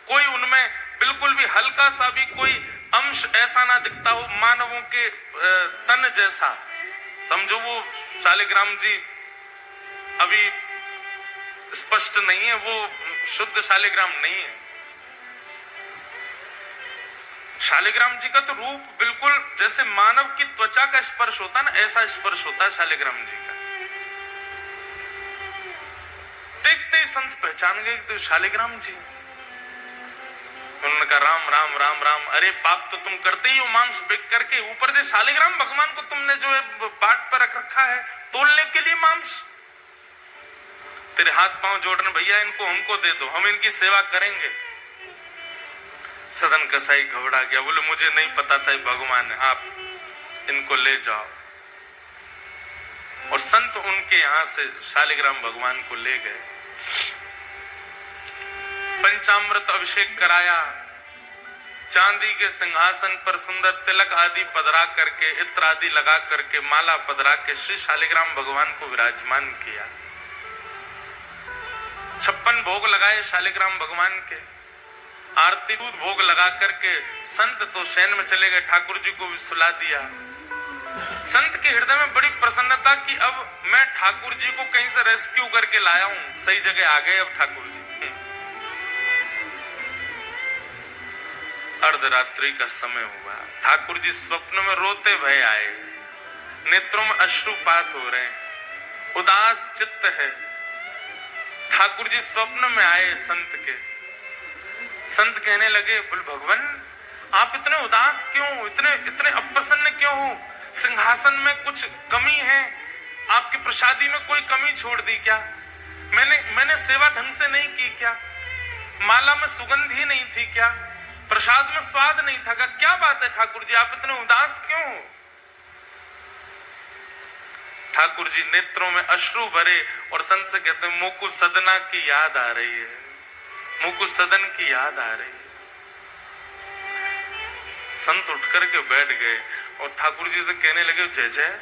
कोई उनमें बिल्कुल भी हल्का सा भी कोई अंश ऐसा ना दिखता हो मानवों के तन जैसा। समझो वो शालिग्राम जी अभी स्पष्ट नहीं है, वो शुद्ध शालिग्राम नहीं है। शालिग्राम जी का तो रूप बिल्कुल जैसे मानव की त्वचा का स्पर्श होता ना, ऐसा स्पर्श होता है शालिग्राम जी का। देखते ही संत पहचान गए तो शालिग्राम जी। उन्होंने कहा राम राम राम राम, अरे पाप तो तुम करते ही हो मांस बेच करके, ऊपर से शालिग्राम भगवान को तुमने जो है बाट पर रख रखा है तोलने के लिए मांस। तेरे हाथ पांव जोड़ने भैया, इनको हमको दे दो, हम इनकी सेवा करेंगे। सदन कसाई घबरा गया, बोले मुझे नहीं पता था भगवान है, आप इनको ले जाओ। और संत उनके यहां से शालिग्राम भगवान को ले गए, पंचामृत अभिषेक कराया, चांदी के सिंहासन पर सुंदर तिलक आदि पधरा करके, इत्र आदि लगा करके, माला पधरा के श्री शालिग्राम भगवान को विराजमान किया। 56 भोग लगाए शालिग्राम भगवान के, आरती दूध भोग लगा करके संत तो शयन में चले गए, ठाकुर जी को भी सुला दिया। संत के हृदय में बड़ी प्रसन्नता कि अब मैं ठाकुर जी को कहीं से रेस्क्यू करके लाया हूं, सही जगह आ गए अब ठाकुर जी। अर्धरात्रि का समय हुआ, ठाकुर जी स्वप्न में रोते भय आए, नेत्रों में अश्रुपात हो रहे हैं, उदास चित्त है। ठाकुर जी स्वप्न में आए संत के, संत कहने लगे, बोल भगवान आप इतने उदास क्यों, इतने इतने अप्रसन्न क्यों हो? सिंहासन में कुछ कमी है? आपकी प्रसादी में कोई कमी छोड़ दी क्या? मैंने सेवा ढंग से नहीं की क्या? माला में सुगंध ही नहीं थी क्या? प्रसाद में स्वाद नहीं था क्या? बात है ठाकुर जी, आप इतने उदास क्यों हो? ठाकुर जी नेत्रों में अश्रु भरे और संत से कहते हैं, मुकु सदना की याद आ रही है, मुकु सदन की याद आ रही है। संत उठ करके बैठ गए और ठाकुर जी से कहने लगे, जय जय,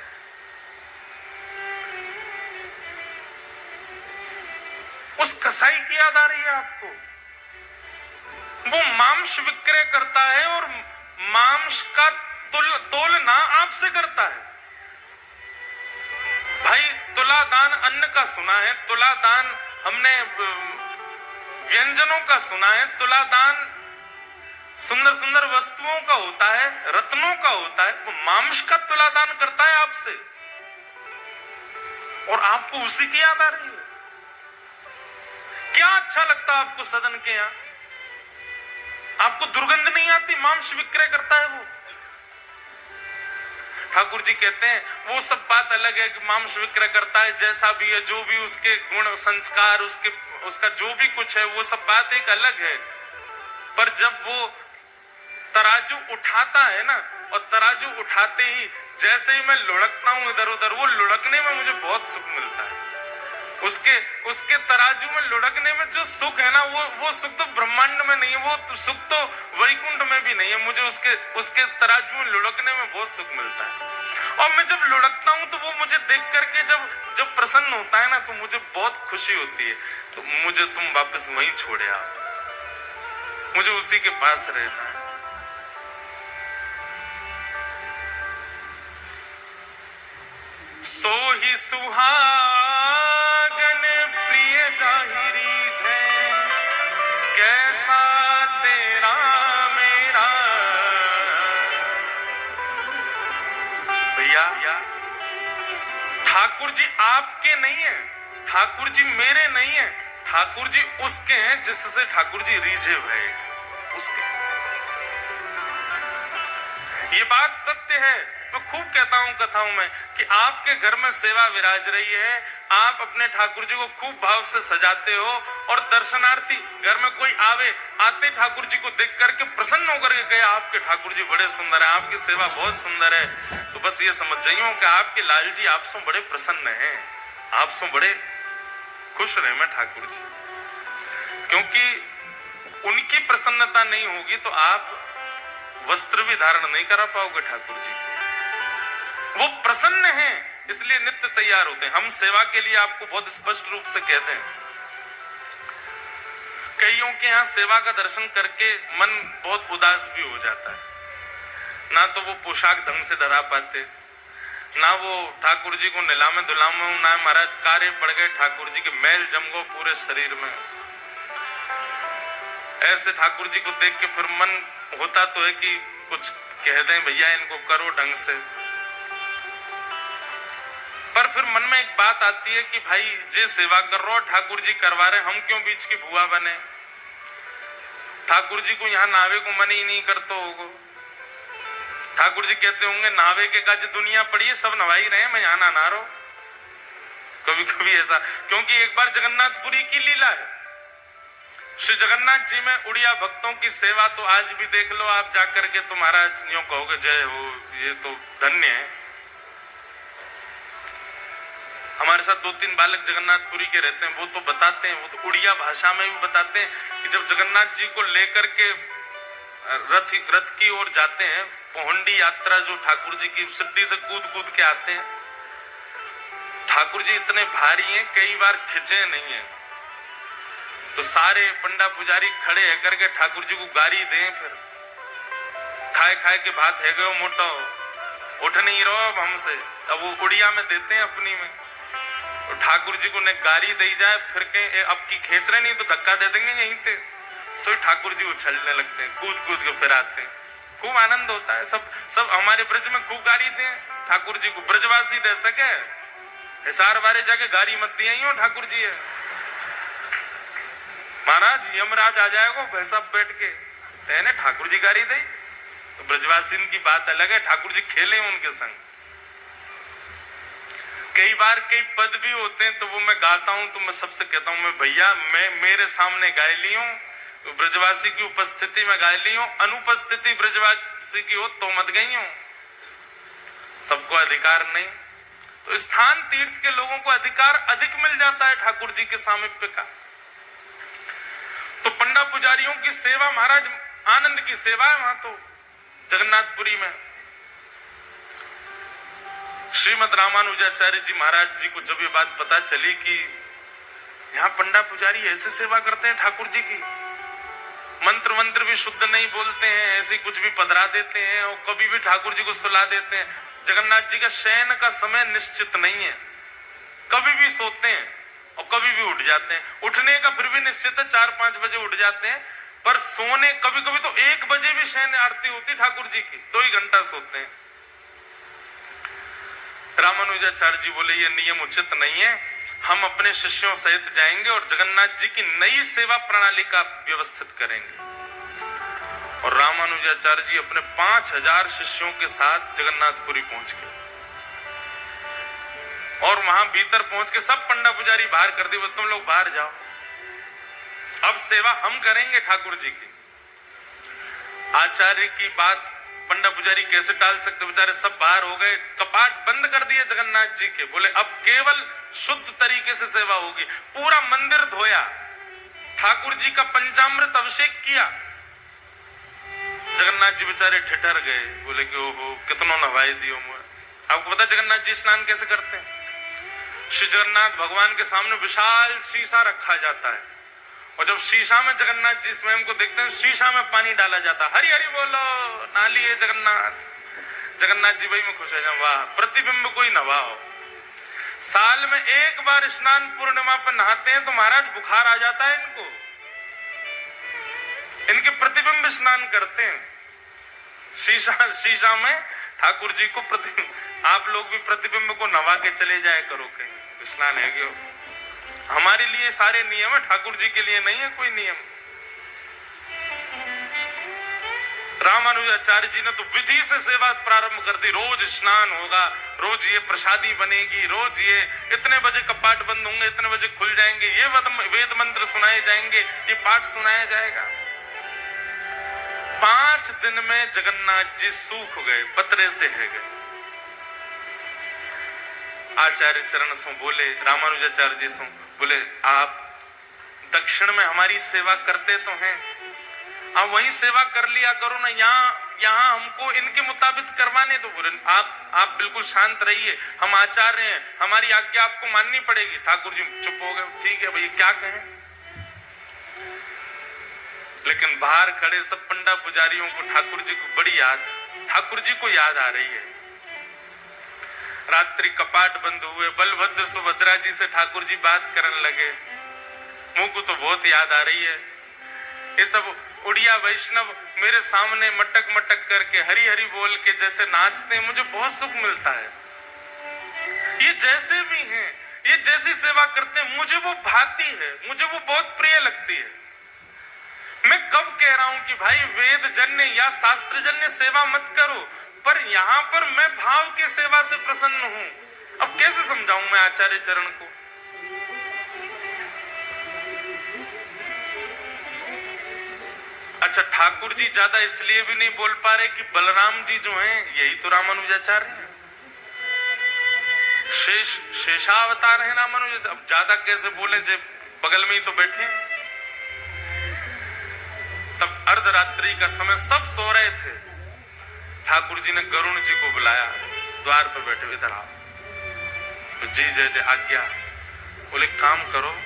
उस कसाई की याद आ रही है आपको? वो मांस विक्रय करता है और मांस का तोलना आपसे करता है। भाई तुलादान अन्न का सुना है, तुलादान हमने व्यंजनों का सुना है, तुलादान सुंदर सुंदर वस्तुओं का होता है, रत्नों का होता है। वो मांस का तुलादान करता है आपसे और आपको उसी की याद आ रही है। क्या अच्छा लगता है आपको सदन के यहां? आपको दुर्गंध नहीं आती? मांस विक्रय करता है वो। ठाकुर जी कहते हैं वो सब बात अलग है कि मांस विक्रय करता है, जैसा भी है, जो भी उसके गुण संस्कार, उसका जो भी कुछ है, वो सब बात एक अलग है। पर जब वो तराजू उठाता है ना, और तराजू उठाते ही जैसे ही मैं लुढ़कता हूं इधर उधर, वो लुढ़कने में मुझे बहुत सुख मिलता है। उसके तराजू में लुढ़कने में जो सुख है ना, वो सुख तो ब्रह्मांड में नहीं है, वो सुख तो वैकुंठ में भी नहीं है। मुझे उसके तराजू में लुढ़कने में बहुत सुख मिलता है। और मैं जब लुढ़कता हूं तो वो मुझे देख करके जब प्रसन्न होता है ना, तो मुझे बहुत खुशी होती है। तो मुझे तुम वापस वहीं छोड़े आओ, मुझे उसी के पास रहना है। सो ही सुहागन प्रिय जाहिरी जय, कैसा तेरा मेरा। भैया ठाकुर जी आपके नहीं है, ठाकुर जी मेरे नहीं है, ठाकुर जी उसके हैं जिससे ठाकुर जी रीझे भये, उसके। ये बात सत्य है। मैं खूब कहता हूं कथाओं में कि आपके घर में सेवा विराज रही है, आप अपने ठाकुर जी को खूब भाव से सजाते हो, और दर्शनार्थी घर में कोई आते ठाकुर जी को देख करके प्रसन्न होकर के कहे आपके ठाकुर जी बड़े सुंदर है, आपकी सेवा बहुत सुंदर है, तो बस ये समझ जाइए कि आपके लाल जी आपसे बड़े प्रसन्न हैं, आपसे बड़े खुश रहे मैं ठाकुर जी। क्योंकि उनकी प्रसन्नता नहीं होगी तो आप वस्त्र भी धारण नहीं करा पाओगे ठाकुर जी। वो प्रसन्न हैं, इसलिए नित्य तैयार होते हैं। हम सेवा के लिए आपको बहुत स्पष्ट रूप से कहते हैं। कईयों के यहाँ सेवा का दर्शन करके मन बहुत उदास भी हो जाता है, ना तो वो पोशाक ढंग से डरा पाते, ना वो ठाकुर जी को नीलामे दुलामे, ना महाराज कार्य पड़ गए, ठाकुर जी के मैल जम गो पूरे शरीर में। ऐसे ठाकुर जी को देख के फिर मन होता तो है कि कुछ कह दें, भैया इनको करो ढंग से, पर फिर मन में एक बात आती है कि भाई जे सेवा कर रहे हो ठाकुर जी करवा रहे, हम क्यों बीच की भुआ बने? ठाकुर जी को यहाँ नावे को मन ही नहीं करते होगा। ठाकुर जी कहते होंगे नावे के काज दुनिया पड़ी है, सब नवाई रहे, मैं यहाँ ना रहो। कभी कभी ऐसा, क्योंकि एक बार जगन्नाथपुरी की लीला है, श्री जगन्नाथ जी में उड़िया भक्तों की सेवा तो आज भी देख लो आप जाकर के, तो महाराज यूं कहोगे जय हो, ये तो धन्य है। हमारे साथ 2-3 बालक जगन्नाथपुरी के रहते हैं, वो तो बताते हैं, वो तो उड़िया भाषा में भी बताते हैं कि जब जगन्नाथ जी को लेकर के रथ की ओर जाते हैं, पहुंडी यात्रा जो ठाकुर जी की, सिद्धि से कूद कूद के आते हैं, ठाकुर जी इतने भारी हैं कई बार खिंचे नहीं है, तो सारे पंडा पुजारी खड़े है करके ठाकुर जी को गारी दें, फिर खाए खाए के बात है गयो मोटो, उठ नहीं रहो अब हमसे। अब वो उड़िया में देते हैं अपनी में, तो ठाकुर जी को ने गारी दी जाए, फिर कहीं अब की खींच रहे नहीं तो धक्का दे देंगे यहीं पे, सो ठाकुर जी उछलने लगते हैं, कूद कूद के फिर आते हैं, खूब आनंद होता है। सब हमारे ब्रज में खूब गारी दें ठाकुर जी को, ब्रजवासी दे सके, हिसार बारे जाके गारी मत दिया ही ठाकुर जी है, महाराज यमराज आ जाएगा भैंसा बैठ के, तेने ठाकुर जी गारी दी, तो ब्रजवासी की बात अलग है, ठाकुर जी खेले उनके संग। कई बार कई पद भी होते हैं तो वो मैं गाता हूं, तो मैं सबसे कहता हूं, मैं भैया मैं मेरे सामने गाय ली हूं, ब्रजवासी की उपस्थिति में गाय ली हूं, अनुपस्थिति ब्रजवासी की हो तो मत गई हूं, सबको अधिकार नहीं। तो स्थान तीर्थ के लोगों को अधिकार अधिक मिल जाता है ठाकुर जी के सामीप्य का। तो पंडा पुजारियों की सेवा, महाराज आनंद की सेवा है वहां तो जगन्नाथपुरी में। श्रीमद रामानुजाचार्य जी महाराज जी को जब ये बात पता चली कि यहाँ पंडा पुजारी ऐसे सेवा करते हैं ठाकुर जी की, मंत्र मंत्र भी शुद्ध नहीं बोलते हैं, ऐसे कुछ भी पधरा देते हैं और कभी भी ठाकुर जी को सुला देते हैं। जगन्नाथ जी का शयन का समय निश्चित नहीं है, कभी भी सोते हैं और कभी भी उठ जाते हैं। उठने का फिर भी निश्चित है, 4-5 बजे उठ जाते हैं, पर सोने कभी कभी तो 1 बजे भी शयन आरती होती ठाकुर जी की, 2 ही घंटा सोते हैं। रामानुजाचार्य जी बोले ये नियम उचित नहीं है, हम अपने शिष्यों सहित जाएंगे और जगन्नाथ जी की नई सेवा प्रणाली का व्यवस्थित करेंगे। और रामानुजाचार्य जी अपने 5000 शिष्यों के साथ जगन्नाथपुरी पहुंच गए और वहां भीतर पहुंच के सब पंडा पुजारी बाहर कर दिए, तुम लोग बाहर जाओ, अब सेवा हम करेंगे ठाकुर जी की। आचार्य की बात पंडा पुजारी कैसे टाल सकते, बेचारे सब बाहर हो गए, कपाट बंद कर दिए जगन्नाथ जी के, बोले अब केवल शुद्ध तरीके से सेवा होगी। पूरा मंदिर धोया, ठाकुर जी का पंचामृत अभिषेक किया। जगन्नाथ जी बेचारे ठिठर गए, बोले कि ओहो कितनों नवाई दियो मुझे। आपको पता जगन्नाथ जी स्नान कैसे करते हैं? श्री जगन्नाथ भगवान के सामने विशाल शीशा रखा जाता है और जब शीशा में जगन्नाथ जी स्वयं को देखते हैं, शीशा में पानी डाला जाता है, हरि हरि बोलो, नालिए जगन्नाथ। जगन्नाथ जी वही में खुश है, वाह प्रतिबिंब कोई नवाओ। साल में 1 बार स्नान पूर्णिमा पर नहाते हैं तो महाराज बुखार आ जाता है इनको, इनके प्रतिबिंब स्नान करते हैं शीशा में ठाकुर जी को प्रतिबिंब। आप लोग भी प्रतिबिंब को नवा के चले जाए करो कहीं, स्नान है क्यों? हमारे लिए सारे नियम है, ठाकुर जी के लिए नहीं है कोई नियम। रामानुजाचार्य जी ने तो विधि से सेवा प्रारंभ कर दी, रोज स्नान होगा, रोज ये प्रसादी बनेगी, रोज ये इतने बजे कपाट बंद होंगे, इतने बजे खुल जाएंगे, ये वेद मंत्र सुनाए जाएंगे, ये पाठ सुनाया जाएगा। 5 दिन में जगन्नाथ जी सूख गए, पतरे से है गए। आचार्य चरण सो बोले, रामानुजाचार्य जी सो बोले, आप दक्षिण में हमारी सेवा करते तो हैं, आप वही सेवा कर लिया करो ना, यहाँ हमको इनके मुताबिक करवाने दो। बोले आप बिल्कुल शांत रहिए, हम आचार्य हैं, हमारी आज्ञा आपको माननी पड़ेगी। ठाकुर जी चुप हो गए, ठीक है भैया क्या कहें। लेकिन बाहर खड़े सब पंडा पुजारियों को ठाकुर जी को बड़ी याद, ठाकुर जी को याद आ रही है। रात्रि कपाट बंद हुए, बलभद्र सुभद्रा जी से ठाकुर जी बात करने लगे, मुंह को तो बहुत याद आ रही है। ये सब उड़िया वैष्णव मेरे सामने मटक मटक करके हरि हरि बोल के जैसे नाचते हैं, मुझे बहुत सुख मिलता है। ये जैसे भी हैं, ये जैसी सेवा करते हैं, मुझे वो भाती है, मुझे वो बहुत प्रिय लगती है। मैं कब कह रहा हूं कि भाई वेद जन्य या शास्त्र जन्य सेवा मत करो, पर यहां पर मैं भाव की सेवा से प्रसन्न हूं। अब कैसे समझाऊं मैं आचार्य चरण को? अच्छा ठाकुर जी ज्यादा इसलिए भी नहीं बोल पा रहे कि बलराम जी जो हैं यही तो रामानुजाचार्य हैं, शेषावतार है रामानुजाचार्य। अब ज्यादा कैसे बोले, जे बगल में ही तो बैठे हैं। तब अर्धरात्रि का समय, सब सो रहे थे। ठाकुर जी ने गरुण जी को बुलाया, द्वार पर बैठे, इधर आओ। तो जी जय जय आज्ञा। बोले काम करो,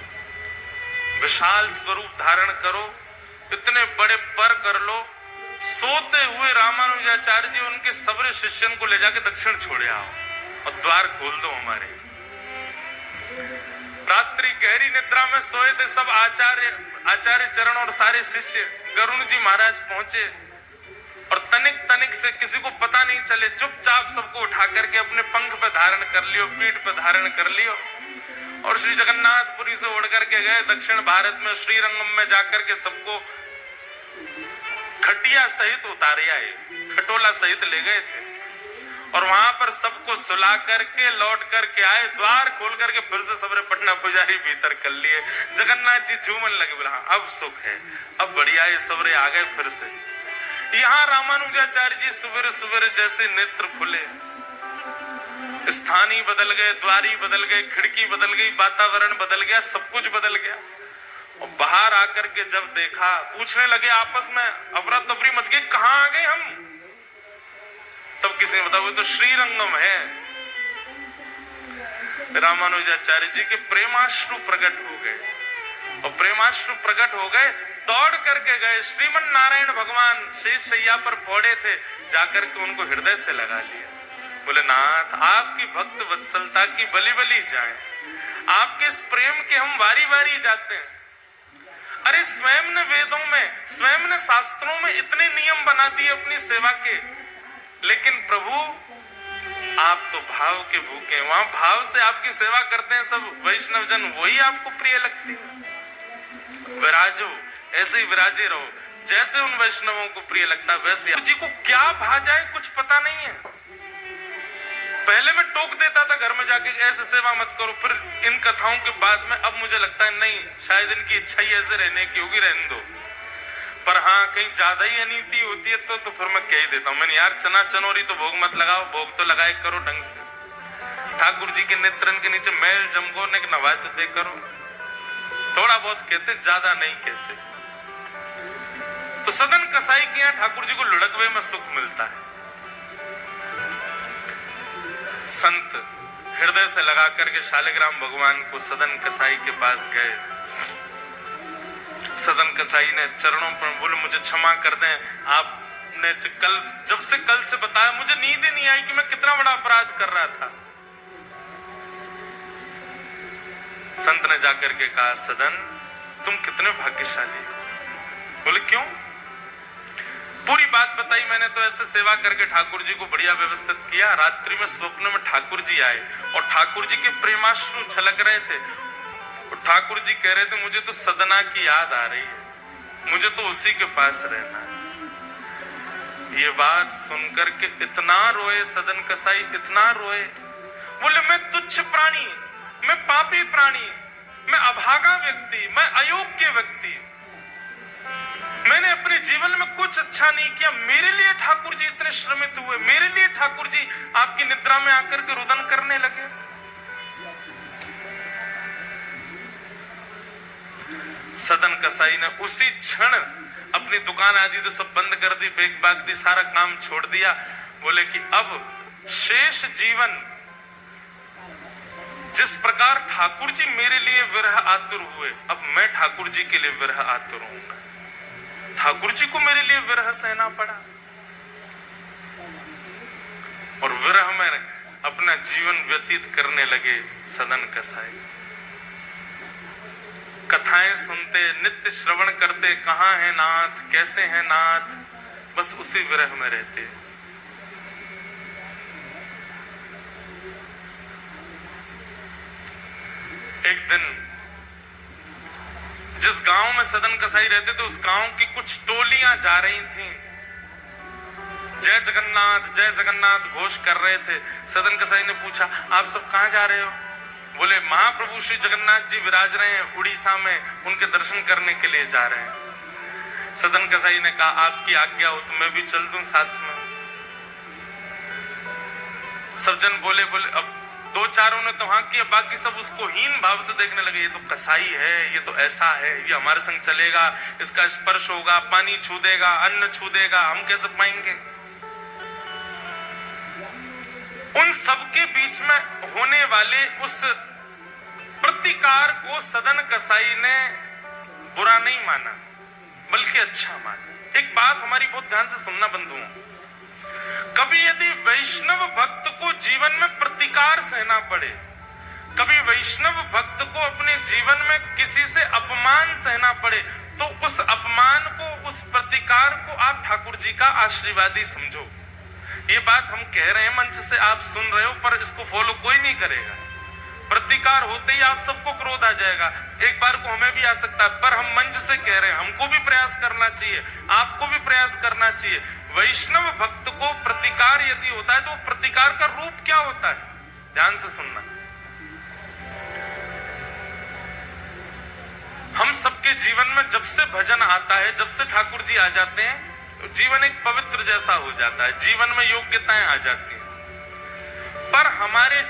विशाल स्वरूप धारण करो, इतने बड़े पर कर लो। सोते हुए रामानुजाचार्य जी उनके सबरे शिष्यन को ले जाके दक्षिण छोड़े आओ और द्वार खोल दो हमारे। रात्रि गहरी निद्रा में सोए थे सब आचार्य चरण और सारे शिष्य। गरुण जी महाराज पहुंचे और तनिक तनिक से किसी को पता नहीं चले, चुपचाप सबको उठा करके अपने पंख पे धारण कर लियो, पीठ पे धारण कर लियो और श्री जगन्नाथपुरी से उड़ करके गए दक्षिण भारत में। श्रीरंगम में जाकर के सबको खटिया सहित उतारे आए, खटोला सहित ले गए थे और वहां पर सबको सुला करके लौट करके आए। द्वार खोल करके फिर से सबरे पटना पुजारी भीतर कर लिए। जगन्नाथ जी झूमन लगे, बोला अब सुख है, अब बढ़िया है, सबरे आ गए फिर से। यहाँ रामानुजाचार्य जी सुबह सुबह जैसे नेत्र खुले, स्थान ही बदल गए, द्वारी बदल गए, खिड़की बदल गई, वातावरण बदल गया, सब कुछ बदल गया। और बाहर आकर के जब देखा, पूछने लगे आपस में, अफरा तफरी मच गई, कहाँ आ गए हम? तब किसी ने बताया वो तो श्रीरंगम है। रामानुजाचार्य जी के प्रेमाश्रु प्रकट हो गए और प्रेमाश्रु प्रकट हो गए दौड़ करके गए, श्रीमन नारायण भगवान शेष शैया पर पौड़े थे, जाकर के उनको हृदय से लगा लिया। बोले नाथ, आपकी भक्त वत्सलता की बलि बलि जाए, आपके इस प्रेम के हम वारी वारी जाते हैं। अरे स्वयं ने वेदों में, स्वयं ने शास्त्रों में इतने नियम बना दिए अपनी सेवा के, लेकिन प्रभु आप तो भाव के भूखे हैं, वहां भाव से आपकी सेवा करते हैं सब वैष्णव जन, वही आपको प्रिय लगती है। विराजो, ऐसे ही विराजे रहो, जैसे उन वैष्णवों को प्रिय लगता है वैसे। जी को क्या भा जाए कुछ पता नहीं है। पहले मैं टोक देता था घर में जाके, ऐसे सेवा मत करो, फिर इन कथाओं के बाद में अब मुझे लगता है नहीं, शायद इनकी इच्छा ही ऐसे रहने की होगी, रहने दो। पर हाँ, कहीं ज्यादा ही अनीति होती है तो फिर मैं कह ही देता हूँ, मैंने यार चना चनोरी तो भोग मत लगाओ, भोग तो लगाए करो ढंग से। ठाकुर जी के नेत्रन के नीचे मैल जमको ने नवाज तो दे करो, थोड़ा बहुत कहते, ज्यादा नहीं कहते। तो सदन कसाई के यहाँ ठाकुर जी को लुढ़कवे में सुख मिलता है। संत हृदय से लगा करके शालिग्राम भगवान को सदन कसाई के पास गए। सदन कसाई ने चरणों पर बोले मुझे क्षमा कर दें, आपने जब से कल से बताया मुझे नींद ही नहीं आई कि मैं कितना बड़ा अपराध कर रहा था। संत ने जाकर के कहा, सदन तुम कितने भाग्यशाली। बोले क्यों? पूरी बात बताई मैंने, तो ऐसे सेवा करके ठाकुर जी को बढ़िया व्यवस्थित किया। रात्रि में स्वप्न में ठाकुर जी आए और ठाकुर जी के प्रेमाश्रु छलक रहे थे। और ठाकुर जी कह रहे थे मुझे तो सदना की याद आ रही है, मुझे तो उसी के पास रहना है। ये बात सुनकर के इतना रोए सदन कसाई, इतना रोए। बोले मैं तुच्छ प्राणी, मैं पापी प्राणी, मैं अभागा व्यक्ति, मैं अयोग्य व्यक्ति, मैंने अपने जीवन में कुछ अच्छा नहीं किया, मेरे लिए ठाकुर जी इतने श्रमित हुए, मेरे लिए ठाकुर जी आपकी निद्रा में आकर के रुदन करने लगे। सदन कसाई ने उसी क्षण अपनी दुकान आदि तो सब बंद कर दी, बेग बाग दी, सारा काम छोड़ दिया। बोले कि अब शेष जीवन जिस प्रकार ठाकुर जी मेरे लिए विरह आतुर हुए, अब मैं ठाकुर जी के लिए विरह आतुर हूंगा। ठाकुर जी को मेरे लिए विरह सहना पड़ा और विरह में अपना जीवन व्यतीत करने लगे सदन कसाई। कथाएं सुनते, नित्य श्रवण करते, कहां है नाथ, कैसे है नाथ, बस उसी विरह में रहते। एक दिन जिस गांव में सदन कसाई रहते थे, उस गांव की कुछ टोलियां जा रही थीं, जय जगन्नाथ घोष कर रहे थे। सदन कसाई ने पूछा, आप सब कहां जा रहे हो? बोले महाप्रभु श्री जगन्नाथ जी विराज रहे हैं उड़ीसा में, उनके दर्शन करने के लिए जा रहे हैं। सदन कसाई ने कहा, आपकी आज्ञा हो तो मैं भी चल दूं साथ में। सब जन बोले अब दो चारों ने तो हाँ किया, बाकी सब उसको हीन भाव से देखने लगे। ये तो कसाई है, ये तो ऐसा है, ये हमारे संग चलेगा, इसका स्पर्श होगा, पानी छू देगा, अन्न छू देगा, हम कैसे पाएंगे? उन सबके बीच में होने वाले उस प्रतिकार को सदन कसाई ने बुरा नहीं माना, बल्कि अच्छा माना। एक बात हमारी बहुत ध्यान से सुनना बंधुओं, कभी यदि वैष्णव भक्त को जीवन में प्रतिकार सहना पड़े, कभी वैष्णव भक्त को अपने जीवन में किसी से अपमान सहना पड़े, तो उस अपमान को, उस प्रतिकार को आप ठाकुर जी का आशीर्वाद ही समझो। ये बात हम कह रहे हैं, मंच से आप सुन रहे हो, पर इसको फॉलो कोई नहीं करेगा। प्रतिकार होते ही आप सबको क्रोध आ जाएगा, एक बार को हमें भी आ सकता है, पर हम मंच से कह रहे हैं, हमको भी प्रयास करना चाहिए, आपको भी प्रयास करना चाहिए। वैष्णव भक्त को प्रतिकार यदि होता है तो प्रतिकार का रूप क्या होता है, ध्यान से सुनना। हम सबके जीवन में जब से भजन आता है, जब से ठाकुर जी आ जाते हैं, जीवन एक पवित्र जैसा हो जाता है, जीवन में योग्यताएं आ जाती हैं। पर हमारे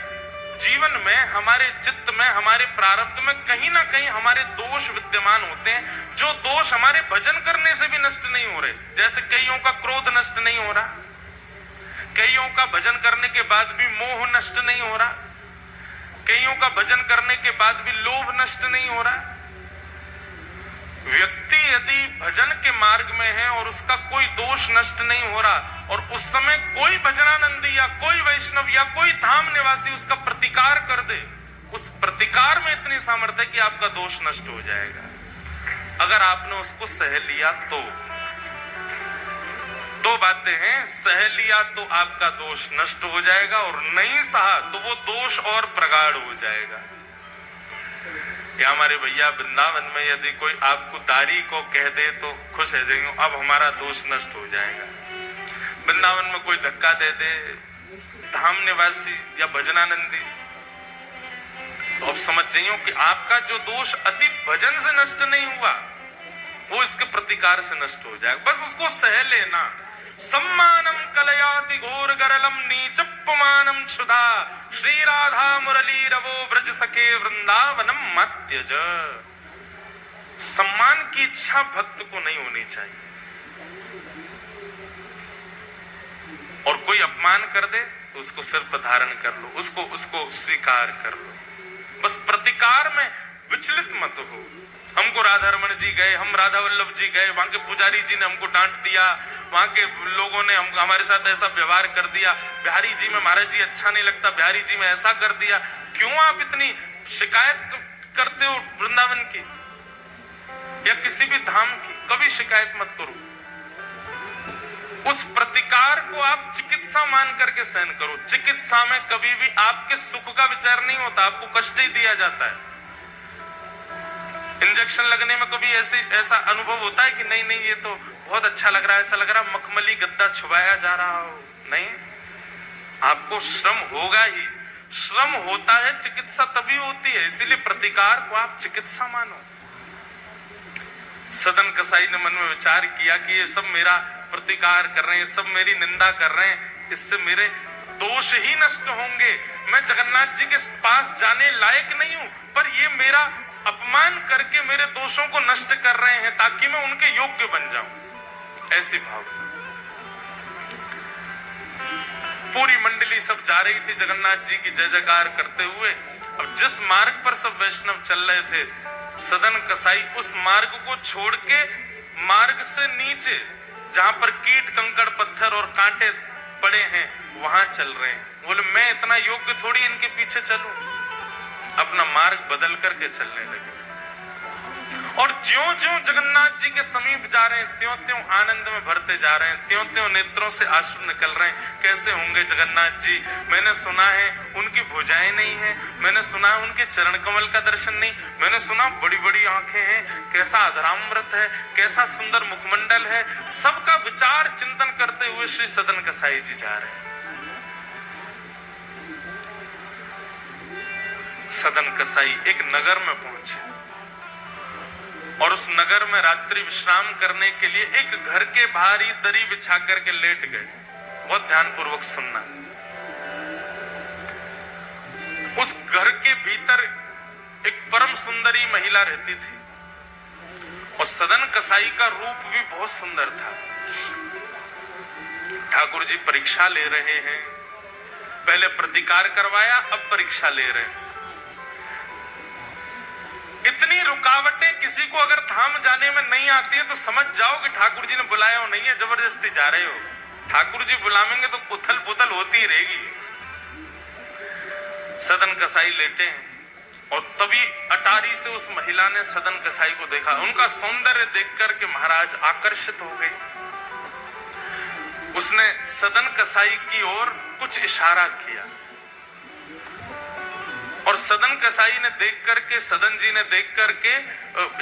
जीवन में, हमारे चित्त में, हमारे प्रारब्ध में कहीं ना कहीं हमारे दोष विद्यमान होते हैं, जो दोष हमारे भजन करने से भी नष्ट नहीं हो रहे। जैसे कईयों का क्रोध नष्ट नहीं हो रहा, कईयों का भजन करने के बाद भी मोह नष्ट नहीं हो रहा, कईयों का भजन करने के बाद भी लोभ नष्ट नहीं हो रहा। व्यक्ति यदि भजन के मार्ग में है और उसका कोई दोष नष्ट नहीं हो रहा और उस समय कोई भजनानंदी या कोई वैष्णव या कोई धाम निवासी उसका प्रतिकार कर दे, उस प्रतिकार में इतनी सामर्थ्य है कि आपका दोष नष्ट हो जाएगा। अगर आपने उसको सह लिया तो दो बातें हैं, सह लिया तो आपका दोष नष्ट हो जाएगा और नहीं सहा तो वो दोष और प्रगाढ़ हो जाएगा। या हमारे भैया वृंदावन में यदि कोई आपको दारी को कह दे तो खुश है जाएंगे, अब हमारा दोष नष्ट हो जाएगा। वृंदावन में कोई धक्का दे दे धाम निवासी या भजनानंदी तो अब समझ जाइए कि आपका जो दोष अति भजन से नष्ट नहीं हुआ वो इसके प्रतिकार से नष्ट हो जाएगा। बस उसको सह लेना। सम्मानम कलयाति घोर गरलम नीचपमानम क्षुधा श्री राधा मुरली रवो ब्रज सखे वृंदावनम मत्यज। सम्मान की इच्छा भक्त को नहीं होनी चाहिए और कोई अपमान कर दे तो उसको सिर पर धारण कर लो, उसको स्वीकार कर लो। बस प्रतिकार में विचलित मत हो। हमको राधा रमन जी गए, हम राधा वल्लभ जी गए, वहां के पुजारी जी ने हमको डांट दिया, वहां के लोगों ने हमारे साथ ऐसा व्यवहार कर दिया, बिहारी जी में महाराज जी अच्छा नहीं लगता, बिहारी जी में ऐसा कर दिया। क्यों आप इतनी शिकायत करते हो वृंदावन की या किसी भी धाम की? कभी शिकायत मत करो। उस प्रतिकार को आप चिकित्सा मान करके सहन करो। चिकित्सा में कभी भी आपके सुख का विचार नहीं होता, आपको कष्ट ही दिया जाता है। इंजेक्शन लगने में कभी ऐसा अनुभव होता है कि नहीं ये तो बहुत अच्छा लग रहा है, ऐसा लग रहा है मखमली गद्दा छुपाया जा रहा हो? नहीं, आपको श्रम होगा ही। श्रम होता है, चिकित्सा तभी होती है। इसीलिए प्रतिकार को आप चिकित्सा मानो। सदन कसाई ने मन में विचार किया कि ये सब मेरा प्रतिकार कर रहे हैं, सब मेरी निंदा कर रहे हैं, इससे मेरे दोष ही नष्ट होंगे। मैं जगन्नाथ जी के पास जाने लायक नहीं हूं, पर ये मेरा अपमान करके मेरे दोषों को नष्ट कर रहे हैं ताकि मैं उनके योग्य बन जाऊं। ऐसी भाव। पूरी मंडली सब जा रही थी जगन्नाथ जी की जय जयकार करते हुए। अब जिस मार्ग पर सब वैष्णव चल रहे थे, सदन कसाई उस मार्ग को छोड़ के मार्ग से नीचे जहां पर कीट कंकड़ पत्थर और कांटे पड़े हैं वहां चल रहे हैं। बोले मैं इतना योग्य थोड़ी इनके पीछे चलूं। अपना मार्ग बदल करके चलने लगे और ज्यों-ज्यों जगन्नाथ जी के समीप जा रहे हैं त्यों-त्यों आनंद में भरते जा रहे हैं, त्यों-त्यों नेत्रों से आंसू निकल रहे हैं। कैसे होंगे जगन्नाथ जी? मैंने सुना है उनकी भुजाएं नहीं है, मैंने सुना है उनके चरण कमल का दर्शन नहीं, मैंने सुना बड़ी-बड़ी आंखें हैं, कैसा अधरामृत है, कैसा सुंदर मुखमंडल है। सबका विचार चिंतन करते हुए श्री सदन कसाई जी जा रहे हैं। सदन कसाई एक नगर में पहुंचे और उस नगर में रात्रि विश्राम करने के लिए एक घर के बाहर ही दरी बिछा करके लेट गए। बहुत ध्यानपूर्वक सुनना। उस घर के भीतर एक परम सुंदरी महिला रहती थी और सदन कसाई का रूप भी बहुत सुंदर था। ठाकुर जी परीक्षा ले रहे हैं, पहले प्रतिकार करवाया, अब परीक्षा ले रहे हैं। इतनी रुकावटें किसी को अगर धाम जाने में नहीं आती है तो समझ जाओ कि ठाकुर जी ने बुलाया हो नहीं है, जबरदस्ती जा रहे हो। ठाकुर जी बुलावेंगे तो उथल पुथल होती ही रहेगी। सदन कसाई लेटे हैं और तभी अटारी से उस महिला ने सदन कसाई को देखा। उनका सौंदर्य देख करके महाराज आकर्षित हो गए। उसने सदन कसाई की ओर कुछ इशारा किया और सदन कसाई ने देख करके, सदन जी ने देख करके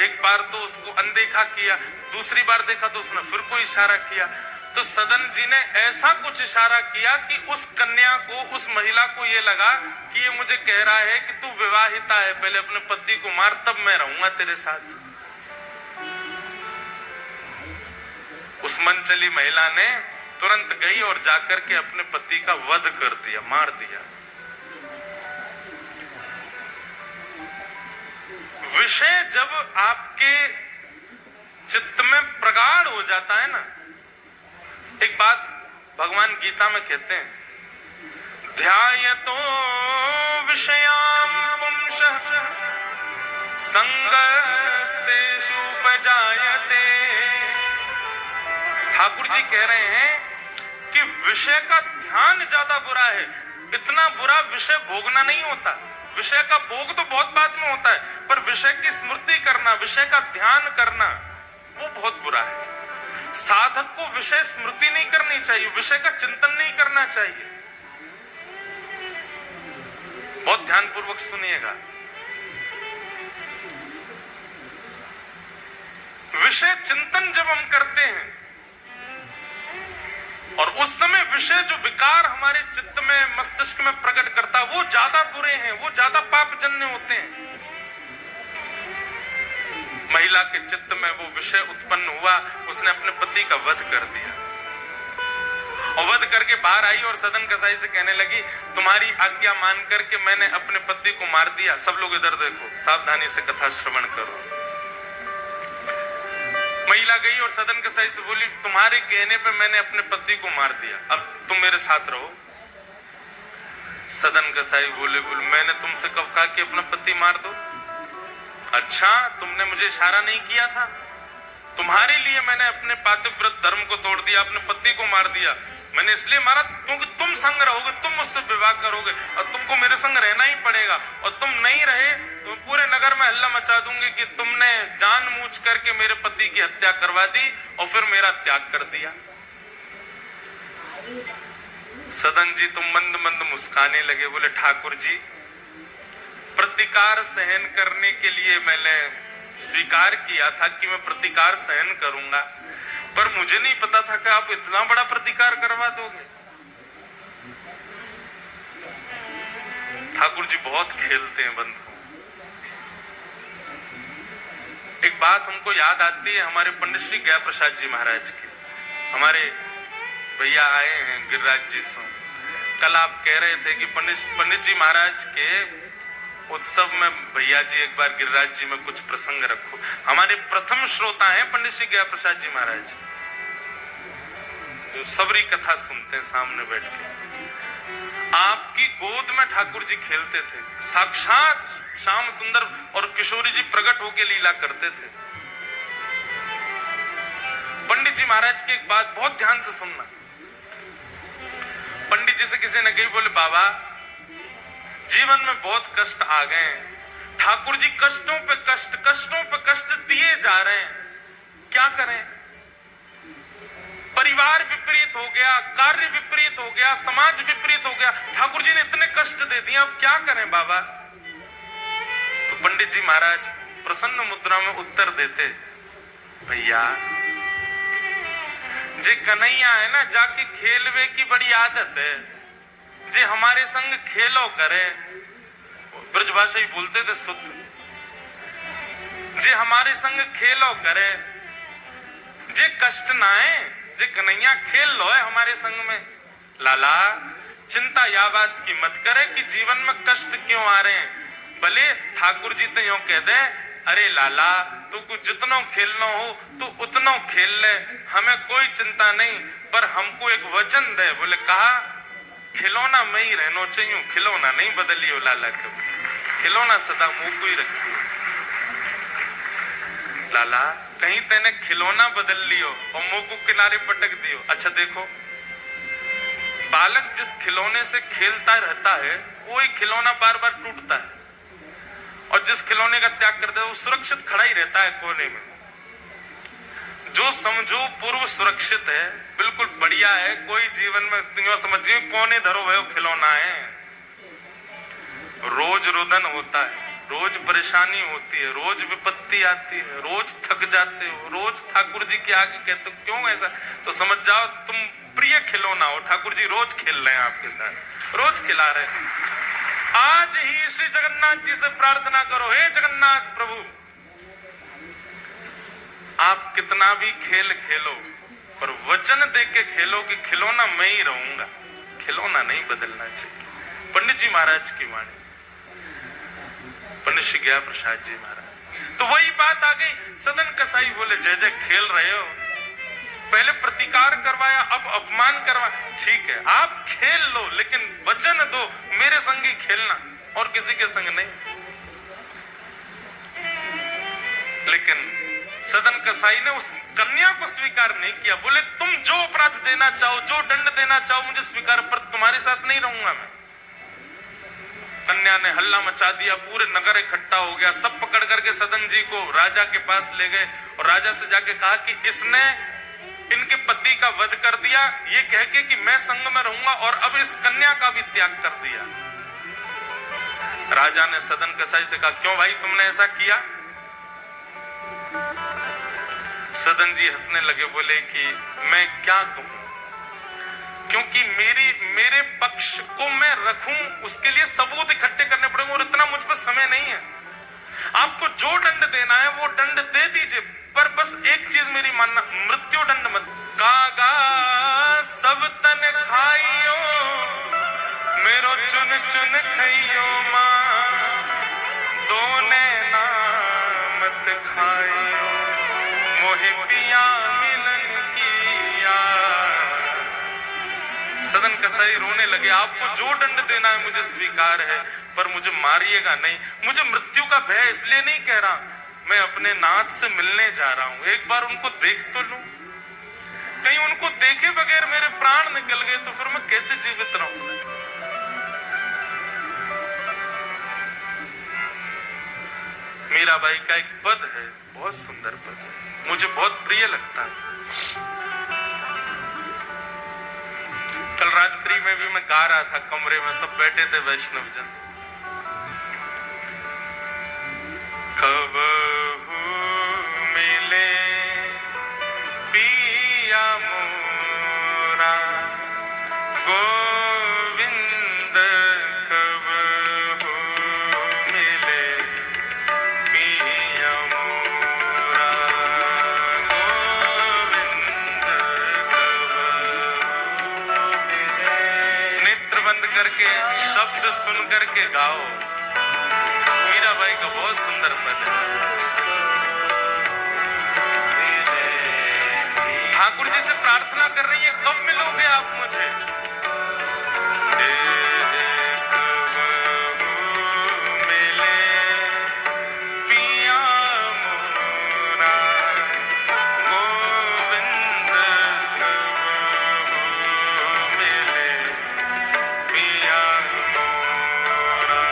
एक बार तो उसको अनदेखा किया, दूसरी बार देखा तो उसने फिर कोई इशारा किया। तो सदन जी ने ऐसा कुछ इशारा किया कि उस कन्या को, उस महिला को ये लगा कि ये मुझे कह रहा है कि तू विवाहिता है, पहले अपने पति को मार तब मैं रहूंगा तेरे साथ। उस मन चली महिला ने तुरंत गई और जाकर के अपने पति का वध कर दिया, मार दिया। विषय जब आपके चित्त में प्रगाढ़ हो जाता है ना, एक बात भगवान गीता में कहते हैं, ध्यायतो विषयां पुंसः संगस्तेषु उपजायते। ठाकुर जी कह रहे हैं कि विषय का ध्यान ज्यादा बुरा है। इतना बुरा विषय भोगना नहीं होता। विषय का भोग तो बहुत बाद में होता है, पर विषय की स्मृति करना, विषय का ध्यान करना, वो बहुत बुरा है। साधक को विषय स्मृति नहीं करनी चाहिए, विषय का चिंतन नहीं करना चाहिए। बहुत ध्यानपूर्वक सुनिएगा। विषय चिंतन जब हम करते हैं और उस समय विषय जो विकार हमारे चित्त में, मस्तिष्क में प्रकट करता, वो ज्यादा बुरे हैं, वो ज्यादा पापजन्य होते हैं। महिला के चित्त में वो विषय उत्पन्न हुआ, उसने अपने पति का वध कर दिया और वध करके बाहर आई और सदन कसाई से कहने लगी, तुम्हारी आज्ञा मान करके मैंने अपने पति को मार दिया। सब लोग इधर देखो, सावधानी से कथा श्रवण करो। महिला गई और सदन कसाई से बोली, तुम्हारे कहने पे मैंने अपने पति को मार दिया, अब तुम मेरे साथ रहो। सदन कसाई बोले, मैंने तुमसे कब कहा कि अपना पति मार दो? अच्छा, तुमने मुझे इशारा नहीं किया था? तुम्हारे लिए मैंने अपने पातिव्रत धर्म को तोड़ दिया, अपने पति को मार दिया। मैंने इसलिए मारा क्योंकि तुम संग रहोगे, तुम मुझसे विवाह करोगे और तुमको मेरे संग रहना ही पड़ेगा, और तुम नहीं रहे तो पूरे नगर में हल्ला मचा दूंगी कि तुमने जानबूझ करके मेरे पति की हत्या करवा दी और फिर मेरा त्याग कर दिया। सदन जी तो मंद मंद मुस्काने लगे, बोले, ठाकुर जी, प्रतिकार सहन करने के लिए मैंने स्वीकार किया था कि मैं प्रतिकार सहन करूंगा, पर मुझे नहीं पता था कि आप इतना बड़ा प्रतिकार करवा दोगे। ठाकुर जी बहुत खेलते हैं बंधु। एक बात हमको याद आती है हमारे पंडित श्री गया प्रसाद जी महाराज की। हमारे भैया आए हैं गिरिराज जी से। कल आप कह रहे थे कि पंडित जी महाराज के उत्सव में भैया जी एक बार गिरिराज जी में कुछ प्रसंग रखो। हमारे प्रथम श्रोता हैं पंडित श्री गया प्रसाद जी महाराज, जो सबरी कथा सुनते हैं सामने बैठ के। आपकी गोद में ठाकुर जी खेलते थे, साक्षात श्याम सुंदर और किशोरी जी प्रकट होके लीला करते थे। पंडित जी महाराज की एक बात बहुत ध्यान से सुनना। पंडित जी से किसी ने कही, बोले, बाबा जीवन में बहुत कष्ट आ गए, ठाकुर जी कष्टों पे कष्ट दिए जा रहे हैं, क्या करें? परिवार विपरीत हो गया, कार्य विपरीत हो गया, समाज विपरीत हो गया, ठाकुर जी ने इतने कष्ट दे दिए, अब क्या करें बाबा? तो पंडित जी महाराज प्रसन्न मुद्रा में उत्तर देते, भैया जे कन्हैया है ना, जाके खेलवे की बड़ी आदत है, जे हमारे संग खेलो करे, ब्रजभाषा ही बोलते थे शुद्ध, जे हमारे संग खेलो करे, जे कष्ट ना है, जे कन्हैया खेल लो है हमारे संग में। लाला चिंता या बात की मत करे कि जीवन में कष्ट क्यों आ रहे हैं, भले ठाकुर जी तो यूं कह दे, अरे लाला तू कुछ जितनो खेलना हो तू उतनो खेल ले, हमें कोई चिंता नहीं, पर हमको एक वचन दे। बोले, कहा, खिलौना में ही रहना चाहिए, खिलौना नहीं बदलियो लाला, कभी खिलौना सदा मुंह को ही रखियो। लाला कहीं तेने खिलौना बदल लियो और मुंह को किनारे पटक दियो। अच्छा देखो, बालक जिस खिलौने से खेलता रहता है वही खिलौना बार बार टूटता है, और जिस खिलौने का त्याग करता है वो सुरक्षित खड़ा ही रहता है कोने में। जो समझो पूर्व सुरक्षित है, बिल्कुल बढ़िया है, कोई जीवन में तुम समझिए कोने धरो भयो खिलौना है। रोज रुदन होता है, रोज परेशानी होती है, रोज विपत्ति आती है, रोज थक जाते हो, रोज ठाकुर जी के आगे कहते हो क्यों ऐसा, तो समझ जाओ तुम प्रिय खिलौना हो, ठाकुर जी रोज खेल रहे हैं आपके साथ, रोज खिला रहे हैं। आज ही श्री जगन्नाथ जी से प्रार्थना करो, हे जगन्नाथ प्रभु, आप कितना भी खेल खेलो पर वचन दे के खेलो कि खिलौना मैं ही रहूंगा, खिलौना नहीं बदलना चाहिए। पंडित जी महाराज की वाणी, पंडित श्री गया प्रसाद जी महाराज। तो वही बात आ गई, सदन कसाई बोले, जय जय खेल रहे हो, पहले प्रतिकार करवाया अब अपमान करवा, ठीक है आप खेल लो, लेकिन वचन दो मेरे संग ही खेलना और किसी के संग नहीं। लेकिन सदन कसाई ने उस कन्या को स्वीकार नहीं किया। बोले तुम जो अपराध देना चाहो, जो दंड देना चाहो मुझे स्वीकार, पर तुम्हारे साथ नहीं रहूंगा मैं। कन्या ने हल्ला मचा दिया, पूरे नगर इकट्ठा हो गया, सब पकड़ करके सदन जी को राजा के पास ले गए और राजा से जाके कहा कि इसने इनके पति का वध कर दिया, ये कह के कि मैं संग में रहूंगा, और अब इस कन्या का भी त्याग कर दिया। राजा ने सदन कसाई से कहा क्यों भाई तुमने ऐसा किया? सदन जी हंसने लगे, बोले कि मैं क्या कहूं, क्योंकि मेरे पक्ष को मैं रखूं उसके लिए सबूत इकट्ठे करने पड़ेंगे और इतना मुझ पर समय नहीं है। आपको जो दंड देना है वो दंड दे दीजिए, पर बस एक चीज मेरी मानना, मृत्यु दंड मत। कागा सब तन खाइयो मेरो चुन चुन खाइयो मांस, दोने नामत खाइयो मोहे पिया मिलन किया। सदन कसाई रोने लगे, आपको जो दंड देना है मुझे स्वीकार है, पर मुझे मारिएगा नहीं। मुझे मृत्यु का भय इसलिए नहीं कह रहा, मैं अपने नाथ से मिलने जा रहा हूं, एक बार उनको देख तो लूं। कहीं उनको देखे बगैर मेरे प्राण निकल गए तो फिर मैं कैसे जीवित रहूं? मीराबाई का एक पद है, बहुत सुंदर पद है, मुझे बहुत प्रिय लगता है। कल रात्रि में भी मैं गा रहा था, कमरे में सब बैठे थे वैष्णवजन। कब मिले पिया मोरा गोविंद, कब मिले पिया मोरा गोविंद, नेत्र बंद करके शब्द सुन करके गाओ। मीराबाई का बहुत सुंदर पद है। ठाकुर जी से प्रार्थना कर रही है, कब मिलोगे आप मुझे? मिले पिया मोरा गोविंद, मिले पिया मोरा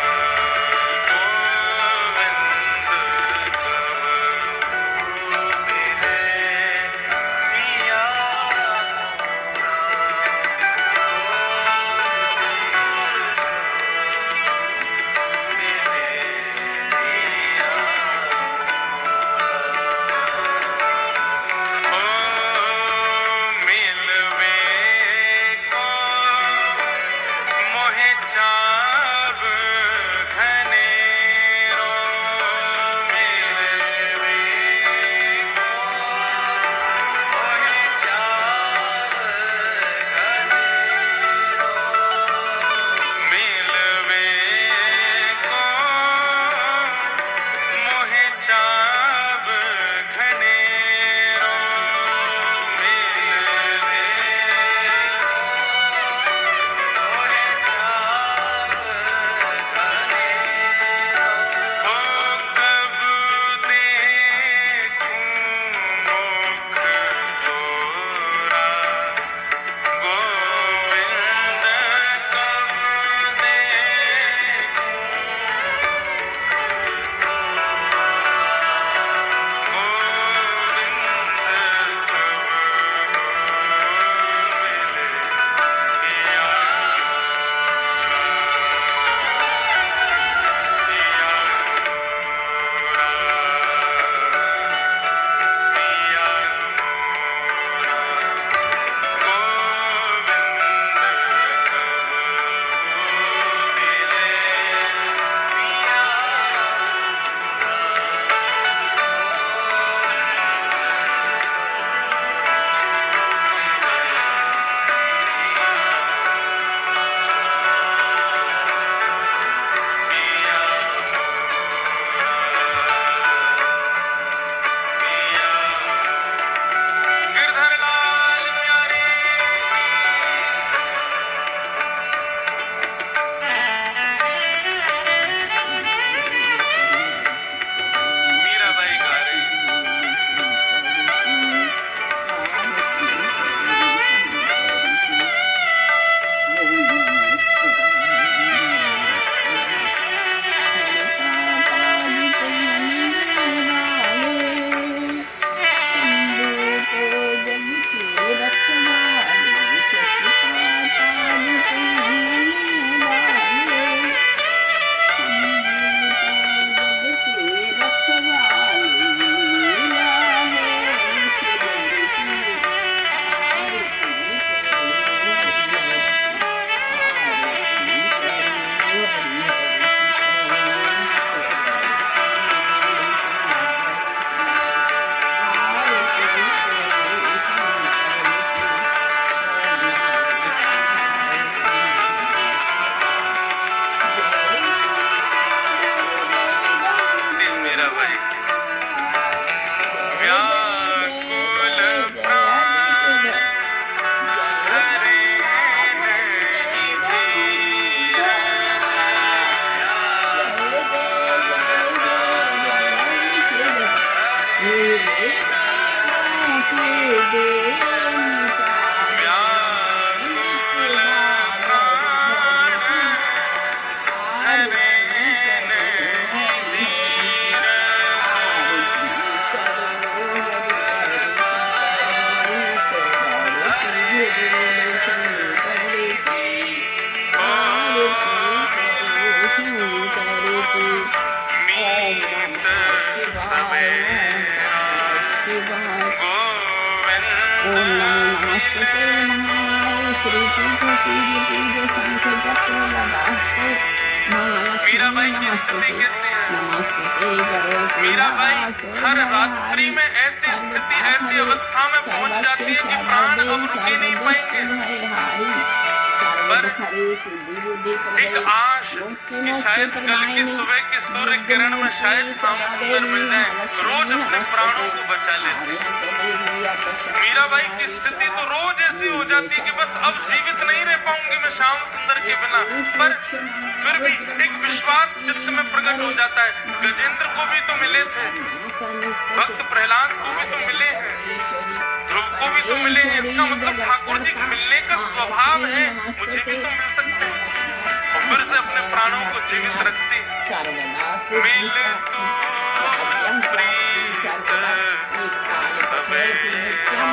सवेरा गोविंद ओम नमो मिले नमस्ते महामाये श्री पूजो सूर्य पूजो शंख चक्र गदास्ते मीराबाई की स्थिति कैसी है? नमस्ते करो मीराबाई हर रात्रि में ऐसी स्थिति, ऐसी अवस्था में पहुंच जाती है कि प्राण अब रुक ही नहीं पाएंगे। पर एक आश कि शायद कल की सुबह की सूर्य किरण में शायद श्याम सुंदर मिल जाए, रोज अपने प्राणों को बचा लेते। मीराबाई की स्थिति तो रोज ऐसी हो जाती कि बस अब जीवित नहीं रह पाऊंगी मैं श्याम सुंदर के बिना, पर फिर भी एक विश्वास चित्त में प्रकट हो जाता है। गजेंद्र को भी तो मिले थे, भक्त प्रहलाद को भी तो मिले हैं, ध्रुव को भी तो मिले हैं, इसका मतलब ठाकुर जी मिलने का स्वभाव है, मुझे भी तो मिल सकते हैं। और फिर से अपने प्राणों को जीवित रखती है। मिल तू प्रीत सवेरा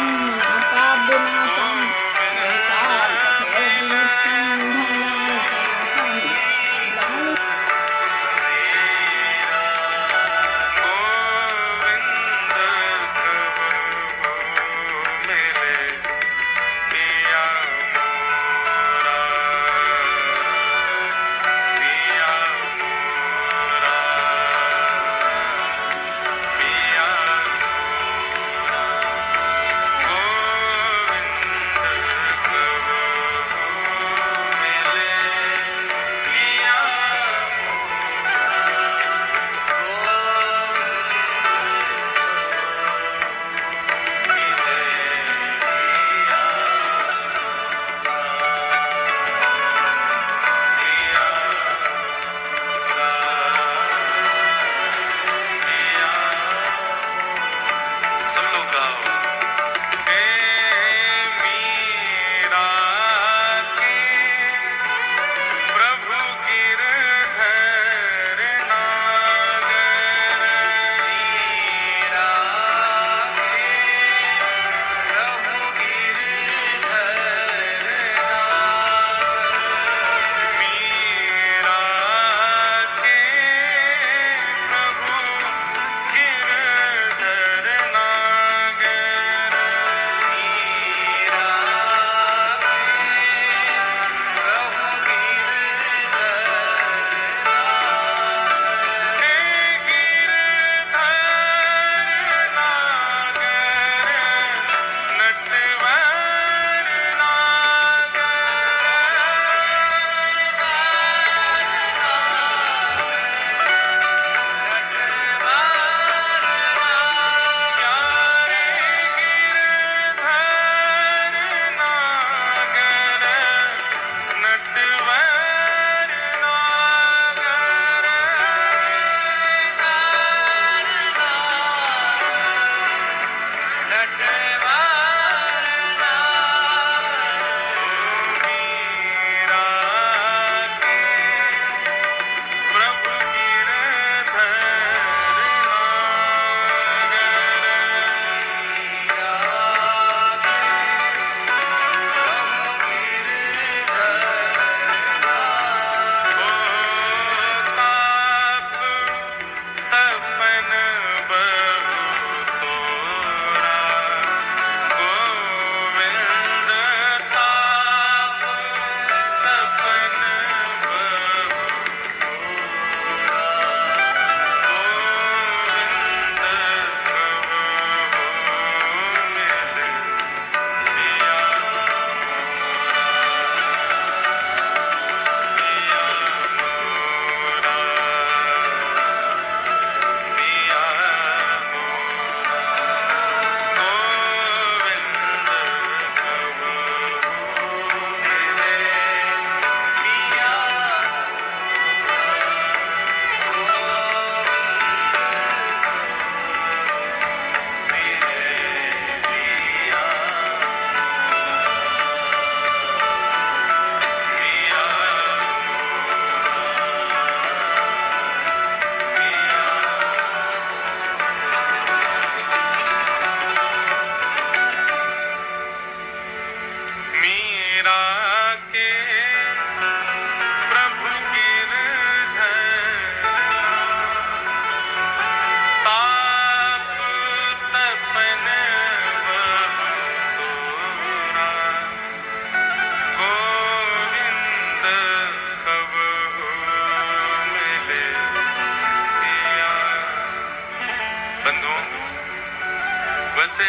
से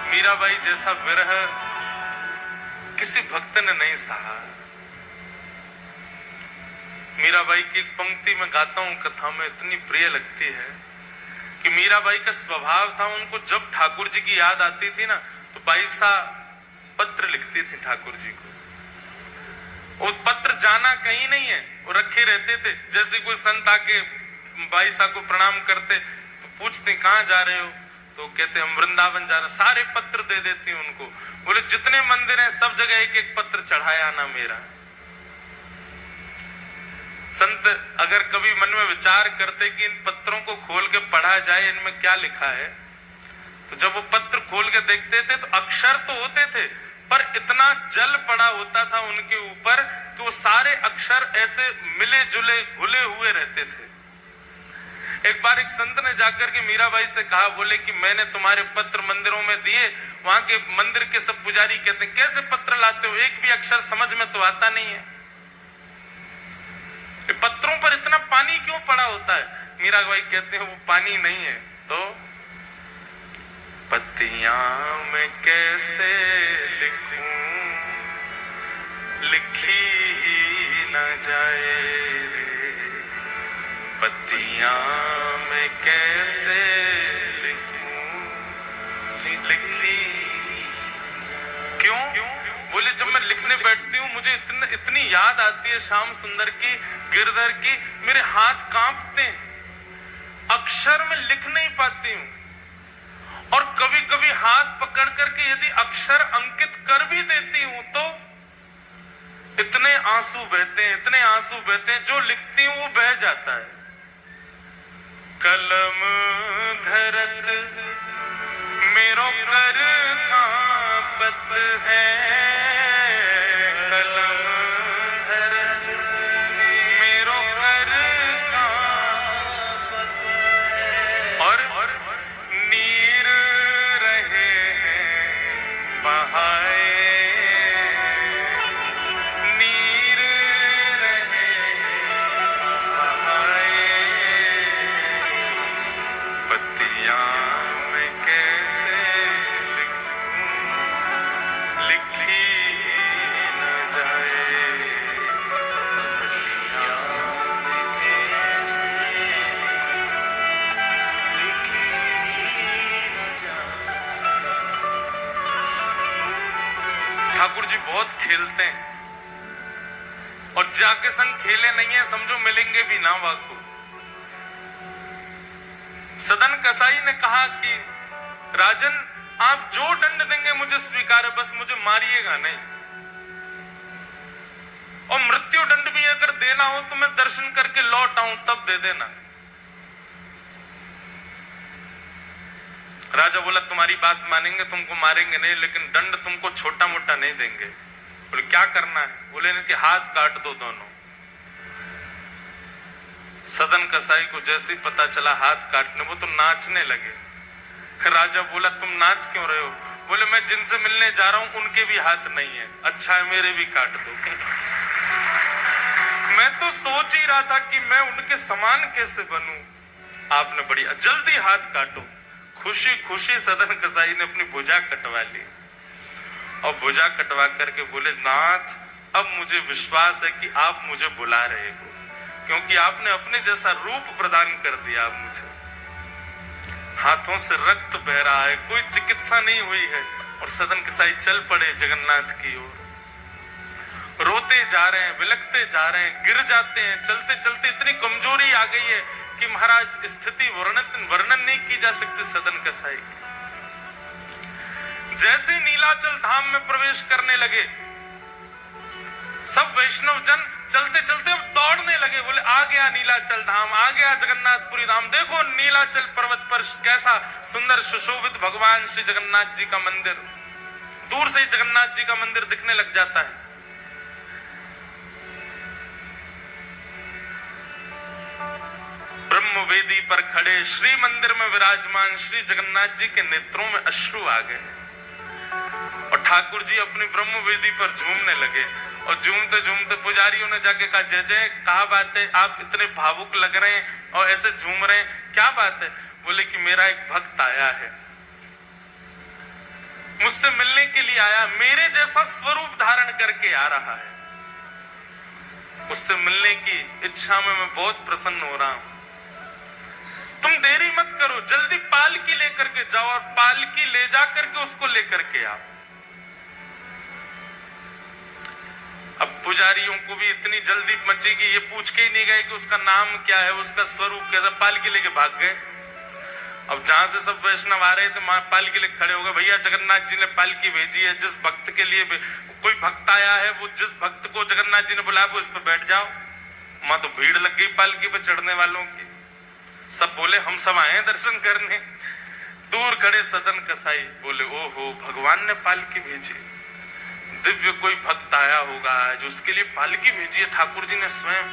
मीराबाई जैसा विरह किसी भक्त ने नहीं सहा। मीराबाई की एक पंक्ति में गाता हूं, कथा में इतनी प्रिय लगती है कि मीराबाई का स्वभाव था, उनको जब ठाकुर जी की याद आती थी ना तो 22 पत्र लिखती थी ठाकुर जी को। वो पत्र जाना कहीं नहीं है, वो रखे रहते थे। जैसे कोई संत आके 22 को प्रणाम करते तो पूछते कहाँ जा रहे हो, तो कहते हम वृंदावन जा रहे हैं। सारे पत्र दे देती उनको, बोले जितने मंदिर हैं सब जगह एक एक पत्र चढ़ाया ना मेरा। संत अगर कभी मन में विचार करते कि इन पत्रों को खोल के पढ़ा जाए, इनमें क्या लिखा है, तो जब वो पत्र खोल के देखते थे तो अक्षर तो होते थे पर इतना जल पड़ा होता था उनके ऊपर कि वो सारे अक्षर ऐसे मिले जुले घुले हुए रहते थे। एक बार एक संत ने जाकर के मीराबाई से कहा, बोले कि मैंने तुम्हारे पत्र मंदिरों में दिए, वहां के मंदिर के सब पुजारी कहते हैं कैसे पत्र लाते हो, एक भी अक्षर समझ में तो आता नहीं है, पत्रों पर इतना पानी क्यों पड़ा होता है। मीराबाई कहते हैं वो पानी नहीं है तो पत्तियां मैं कैसे लिखूं, लिखी ही न जाए रे, पत्तियां मैं कैसे लिखूं, लिखी क्यों? बोले जब मैं लिखने बैठती हूँ मुझे इतनी याद आती है श्याम सुंदर की, गिरधर की, मेरे हाथ कांपते हैं, अक्षर में लिख नहीं पाती हूँ। और कभी कभी हाथ पकड़ करके यदि अक्षर अंकित कर भी देती हूं तो इतने आंसू बहते हैं, इतने आंसू बहते हैं, जो लिखती हूं वो बह जाता है। कलम धरत मेरो कर कांपत है, कलम धरत मेरो कर कांपत है, और नीर रहे हैं बहाए, नीर रहे बहाए, पत्तियां मैं कैसे लिखूं, लिखी न जाए, पत्तियां मैं कैसे लिखी न जाए। ठाकुर जी बहुत खेलते हैं और जाके संग खेले नहीं है समझो मिलेंगे भी ना वाको। सदन कसाई ने कहा कि राजन आप जो दंड देंगे मुझे स्वीकार है, बस मुझे मारिएगा नहीं, और मृत्यु दंड भी अगर देना हो तो मैं दर्शन करके लौट आऊं तब दे देना। राजा बोला तुम्हारी बात मानेंगे, तुमको मारेंगे नहीं, लेकिन दंड तुमको छोटा मोटा नहीं देंगे। बोले क्या करना है? बोले इनके हाथ काट दो दोनों। सदन कसाई को जैसे ही पता चला हाथ काटने, वो तो नाचने लगे। राजा बोला तुम नाच क्यों रहे हो? बोले मैं जिनसे मिलने जा रहा हूं उनके भी हाथ नहीं है, अच्छा है मेरे भी काट दो। मैं तो सोच ही रहा था कि मैं उनके समान कैसे बनूं, आपने बड़ी जल्दी हाथ काटो। खुशी खुशी सदन कसाई ने अपनी भुजा कटवा ली और भुजा कटवा करके बोले नाथ अब मुझे विश्वास है कि आप मुझे बुला रहे हो, क्योंकि आपने अपने जैसा रूप प्रदान कर दिया आप मुझे। हाथों से रक्त बह रहा है, कोई चिकित्सा नहीं हुई है, और सदन कसाई चल पड़े जगन्नाथ की ओर। रोते जा रहे हैं, बिलखते जा रहे हैं, गिर जाते हैं, चलते चलते इतनी कमजोरी आ गई है कि महाराज स्थिति वर्णन नहीं की जा सकती सदन कसाई। जैसे नीलाचल धाम में प्रवेश करने लगे सब वैष्णव जन चलते चलते अब दौड़ने लगे, बोले आ गया नीलाचल धाम, आ गया जगन्नाथपुरी धाम। देखो नीलाचल पर्वत पर कैसा सुंदर सुशोभित भगवान श्री जगन्नाथ जी का मंदिर, दूर से ही जगन्नाथ जी का मंदिर दिखने लग जाता है। ब्रह्म वेदी पर खड़े श्री मंदिर में विराजमान श्री जगन्नाथ जी के नेत्रों में अश्रु आ गए और ठाकुर जी अपनी ब्रह्म वेदी पर झूमने लगे। और झूमते झूमते पुजारियों ने जाके कहा जय जय, क्या बात है, आप इतने भावुक लग रहे हैं और ऐसे झूम रहे हैं, क्या बात है? बोले कि मेरा एक भक्त आया है मुझसे मिलने के लिए आया, मेरे जैसा स्वरूप धारण करके आ रहा है। उससे मिलने की इच्छा में मैं बहुत प्रसन्न हो रहा हूं। तुम देरी मत करो, जल्दी पालकी लेकर के जाओ और पालकी ले जा करके उसको लेकर के आओ। अब पुजारियों को भी इतनी जल्दी मची कि ये पूछ के ही नहीं गए कि उसका नाम क्या है, उसका स्वरूप कैसा, पालकी लेके भाग गए। अब जहां से सब वैष्णव आ रहे थे पालकी लेके खड़े हो गए, भैया जगन्नाथ जी ने पालकी भेजी है, जिस भक्त के लिए कोई भक्त आया है, वो जिस भक्त को जगन्नाथ जी ने बुलाया वो इस पे बैठ जाओ। वहां तो भीड़ लग गई पालकी पे चढ़ने वालों की। सब बोले हम सब आए हैं दर्शन करने। दूर खड़े सदन कसाई बोले ओहो भगवान ने पालकी भेजी, दिव्य कोई भक्त आया होगा जो उसके लिए पालकी भेजी है ठाकुर जी ने स्वयं।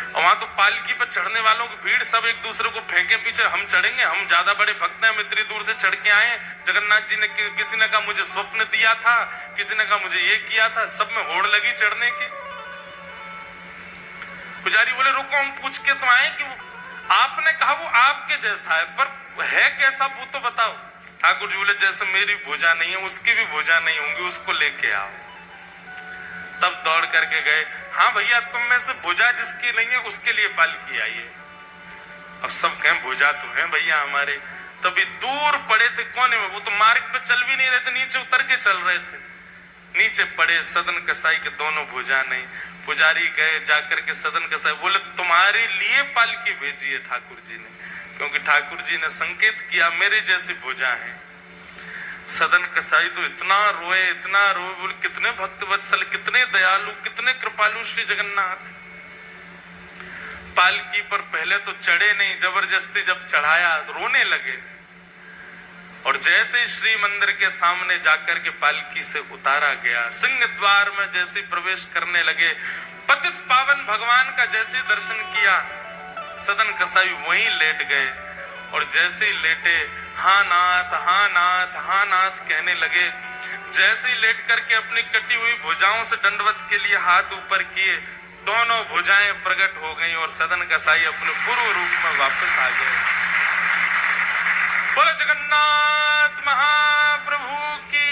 और वहां तो पालकी पर चढ़ने वालों की भीड़, सब एक दूसरे को फेंके पीछे, हम चढ़ेंगे, हम ज्यादा बड़े भक्त हैं, हम इतनी दूर से चढ़ के आए। जगन्नाथ जी ने किसी ने कहा मुझे स्वप्न दिया था, किसी ने कहा मुझे ये किया था, सब में होड़ लगी चढ़ने की। पुजारी बोले रुको हम पूछ के तो आए कि आपने कहा वो आपके जैसा है, पर है कैसा वो तो बताओ। ठाकुर जी बोले जैसे मेरी भुजा नहीं है उसकी भी भुजा नहीं होंगी, उसको लेके आओ। तब दौड़ करके गए, हाँ भैया तुम में से भुजा जिसकी नहीं है उसके लिए पालकी आई है। अब सब कहें भुजा तो है भैया हमारे। तभी दूर पड़े थे कोने में, वो तो मार्ग पे चल भी नहीं रहे थे, नीचे उतर के चल रहे थे। नीचे पड़े सदन कसाई के दोनों भुजा नहीं। पुजारी गए जाकर के सदन कसाई बोले तुम्हारे लिए पालकी भेजी है ठाकुर जी ने, क्योंकि ठाकुर जी ने संकेत किया मेरे जैसी भुजा है। सदन कसाई तो इतना रोए बोले कितने भक्त वत्सल, कितने दयालु, कितने कृपालु श्री जगन्नाथ। पालकी पर पहले तो चढ़े नहीं, जबरदस्ती जब चढ़ाया रोने लगे। और जैसे ही श्री मंदिर के सामने जाकर के पालकी से उतारा गया, सिंह द्वार में जैसे प्रवेश करने लगे, पतित पावन भगवान का जैसे दर्शन किया, सदन कसाई वहीं लेट गए। और जैसे ही लेटे हाँ नाथ हाँ नाथ हाँ नाथ कहने लगे। जैसे ही लेट करके अपनी कटी हुई भुजाओं से दंडवत के लिए हाथ ऊपर किए, दोनों भुजाएं प्रकट हो गईं और सदन कसाई अपने पूर्व रूप में वापस आ गए। बोलो जगन्नाथ महाप्रभु की।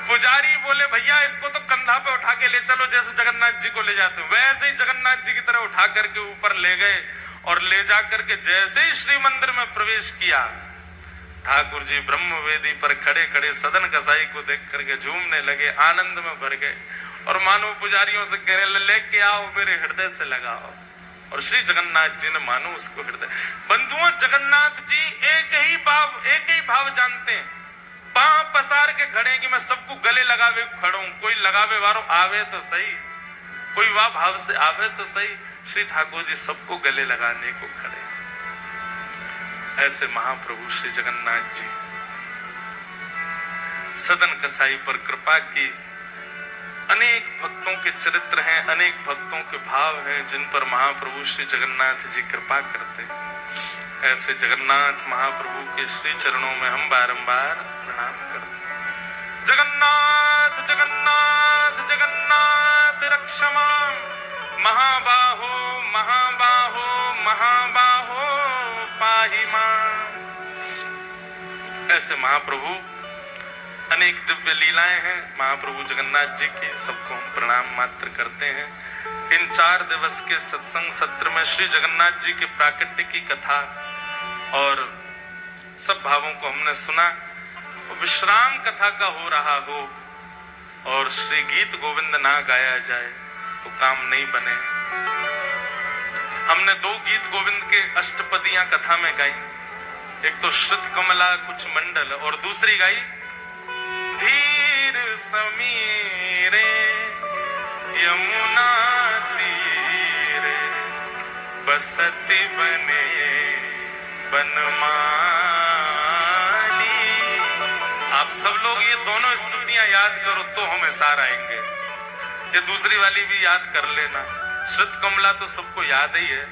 पुजारी बोले भैया इसको तो कंधा पे उठा के ले चलो, जैसे जगन्नाथ जी को ले जाते वैसे ही जगन्नाथ जी की तरह उठा करके ऊपर ले गए। और ले जाकर के जैसे ही श्री मंदिर में प्रवेश किया, ठाकुर जी ब्रह्म वेदी पर खड़े खड़े सदन कसाई को देख करके झूमने लगे, आनंद में भर गए। और मानो पुजारियों से कहने लगे लेके आओ मेरे हृदय से लगाओ। और श्री जगन्नाथ जी ने मानो उसको हृदय। बंधुओं जगन्नाथ जी एक ही भाव जानते हैं। पांव पसार के खड़े कि मैं सबको गले लगावे खड़ा हूं, कोई लगावे वारो आवे तो सही, कोई वाह भाव से आवे तो सही। श्री ठाकुर जी सबको गले लगाने को खड़े। ऐसे महाप्रभु श्री जगन्नाथ जी सदन कसाई पर कृपा की। अनेक भक्तों के चरित्र हैं, अनेक भक्तों के भाव हैं जिन पर महाप्रभु श्री जगन्नाथ जी कृपा करते हैं। ऐसे जगन्नाथ महाप्रभु के श्री चरणों में हम बारंबार प्रणाम करते। जगन्नाथ जगन्नाथ जगन्नाथ रक्षमा महाबाहो महाबाहो महाबाहो पाहि मां। ऐसे महाप्रभु अनेक दिव्य लीलाएं हैं महाप्रभु जगन्नाथ जी की, सबको हम प्रणाम मात्र करते हैं। इन 4 दिवस के सत्संग सत्र में श्री जगन्नाथ जी के प्राकट्य की कथा और सब भावों को हमने सुना। विश्राम कथा का हो रहा हो और श्री गीत गोविंद ना गाया जाए तो काम नहीं बने। हमने 2 गीत गोविंद के अष्टपदियां कथा में गाई, एक तो श्रुत कमला कुछ मंडल और दूसरी गाई धीर समीरे यमुना तीरे बसती बने बनमाली। आप सब लोग ये दोनों स्तुतियां याद करो तो हम सार आएंगे। ये दूसरी वाली भी याद कर लेना, श्रुत कमला तो सबको याद ही है।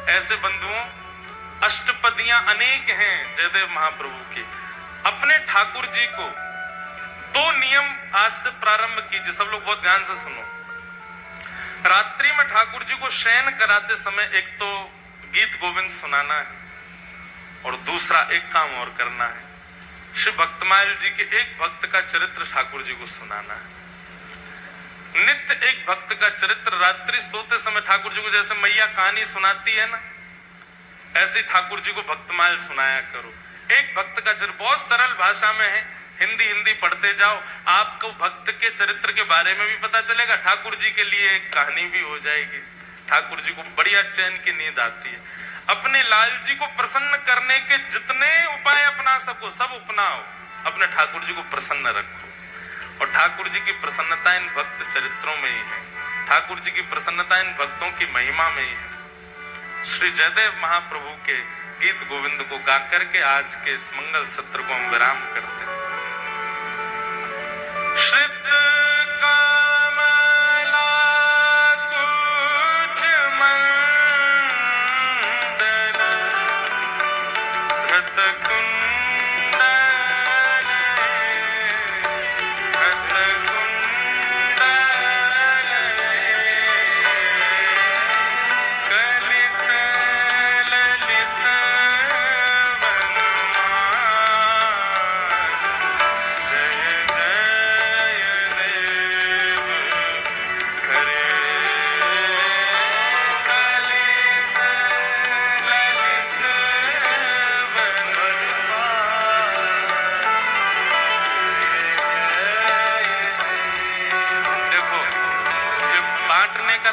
ऐसे बंधुओं अष्टपदियां अनेक हैं जयदेव महाप्रभु की। अपने ठाकुर जी को 2 नियम आज से प्रारंभ कीजिए, सब लोग बहुत ध्यान से सुनो। रात्रि में ठाकुर जी को शयन कराते समय एक तो गीत गोविंद सुनाना है और दूसरा एक काम और करना है। श्री भक्तमाल जी के एक भक्त का चरित्र ठाकुर जी को सुनाना है। नित्य एक भक्त का चरित्र, रात्रि सोते समय ठाकुर जी को जैसे मैया कहानी सुनाती है ना, ऐसे ठाकुर जी को भक्तमाल सुनाया करो। एक भक्त का चरित्र बहुत सरल भाषा में है, हिंदी पढ़ते जाओ, आपको भक्त के चरित्र के बारे में भी पता चलेगा, ठाकुर जी के लिए एक कहानी भी हो जाएगी। ठाकुर जी को बढ़िया चैन की नींद आती है। अपने लाल जी को प्रसन्न करने के जितने उपाय अपना सको सब अपनाओ, अपने ठाकुर जी को प्रसन्न रखो। और ठाकुर जी की प्रसन्नता इन भक्त चरित्रों में ही है, ठाकुर जी की प्रसन्नता इन भक्तों की महिमा में ही है। श्री जयदेव महाप्रभु के गीत गोविंद को गा करके आज के इस मंगल सत्र को हम विराम करते हैं। श्रित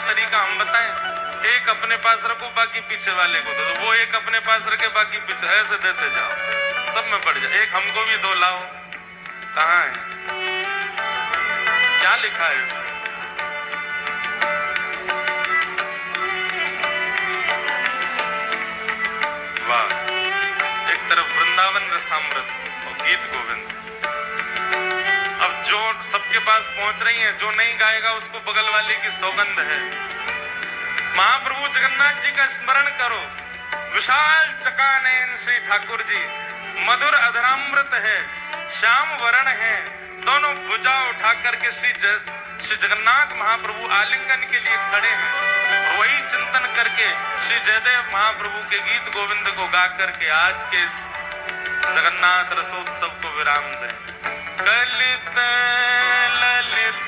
तरीका हम बताएं, एक अपने पास रखो बाकी पीछे वाले को दे दो, वो एक अपने पास रखे बाकी पीछे, ऐसे देते जाओ, सब में बढ़ जाए। एक हमको भी दो लाओ, कहाँ है, क्या लिखा है इसमें? वाह, एक तरफ वृंदावन रसामृत और गीत गोविंद। अब जो सबके पास पहुंच रही है, जो नहीं गाएगा उसको बगल वाले की सौगंध है। महाप्रभु जगन्नाथ जी का स्मरण करो, विशाल चकानयन श्री ठाकुर जी, मधुर अधरामृत है, श्याम वरण है, दोनों भुजा उठा करके श्री जगन्नाथ महाप्रभु आलिंगन के लिए खड़े हैं। और वही चिंतन करके श्री जयदेव महाप्रभु के गीत गोविंद को गा करके आज के इस जगन्नाथ रसोत्सव को विराम दें। कलित ललित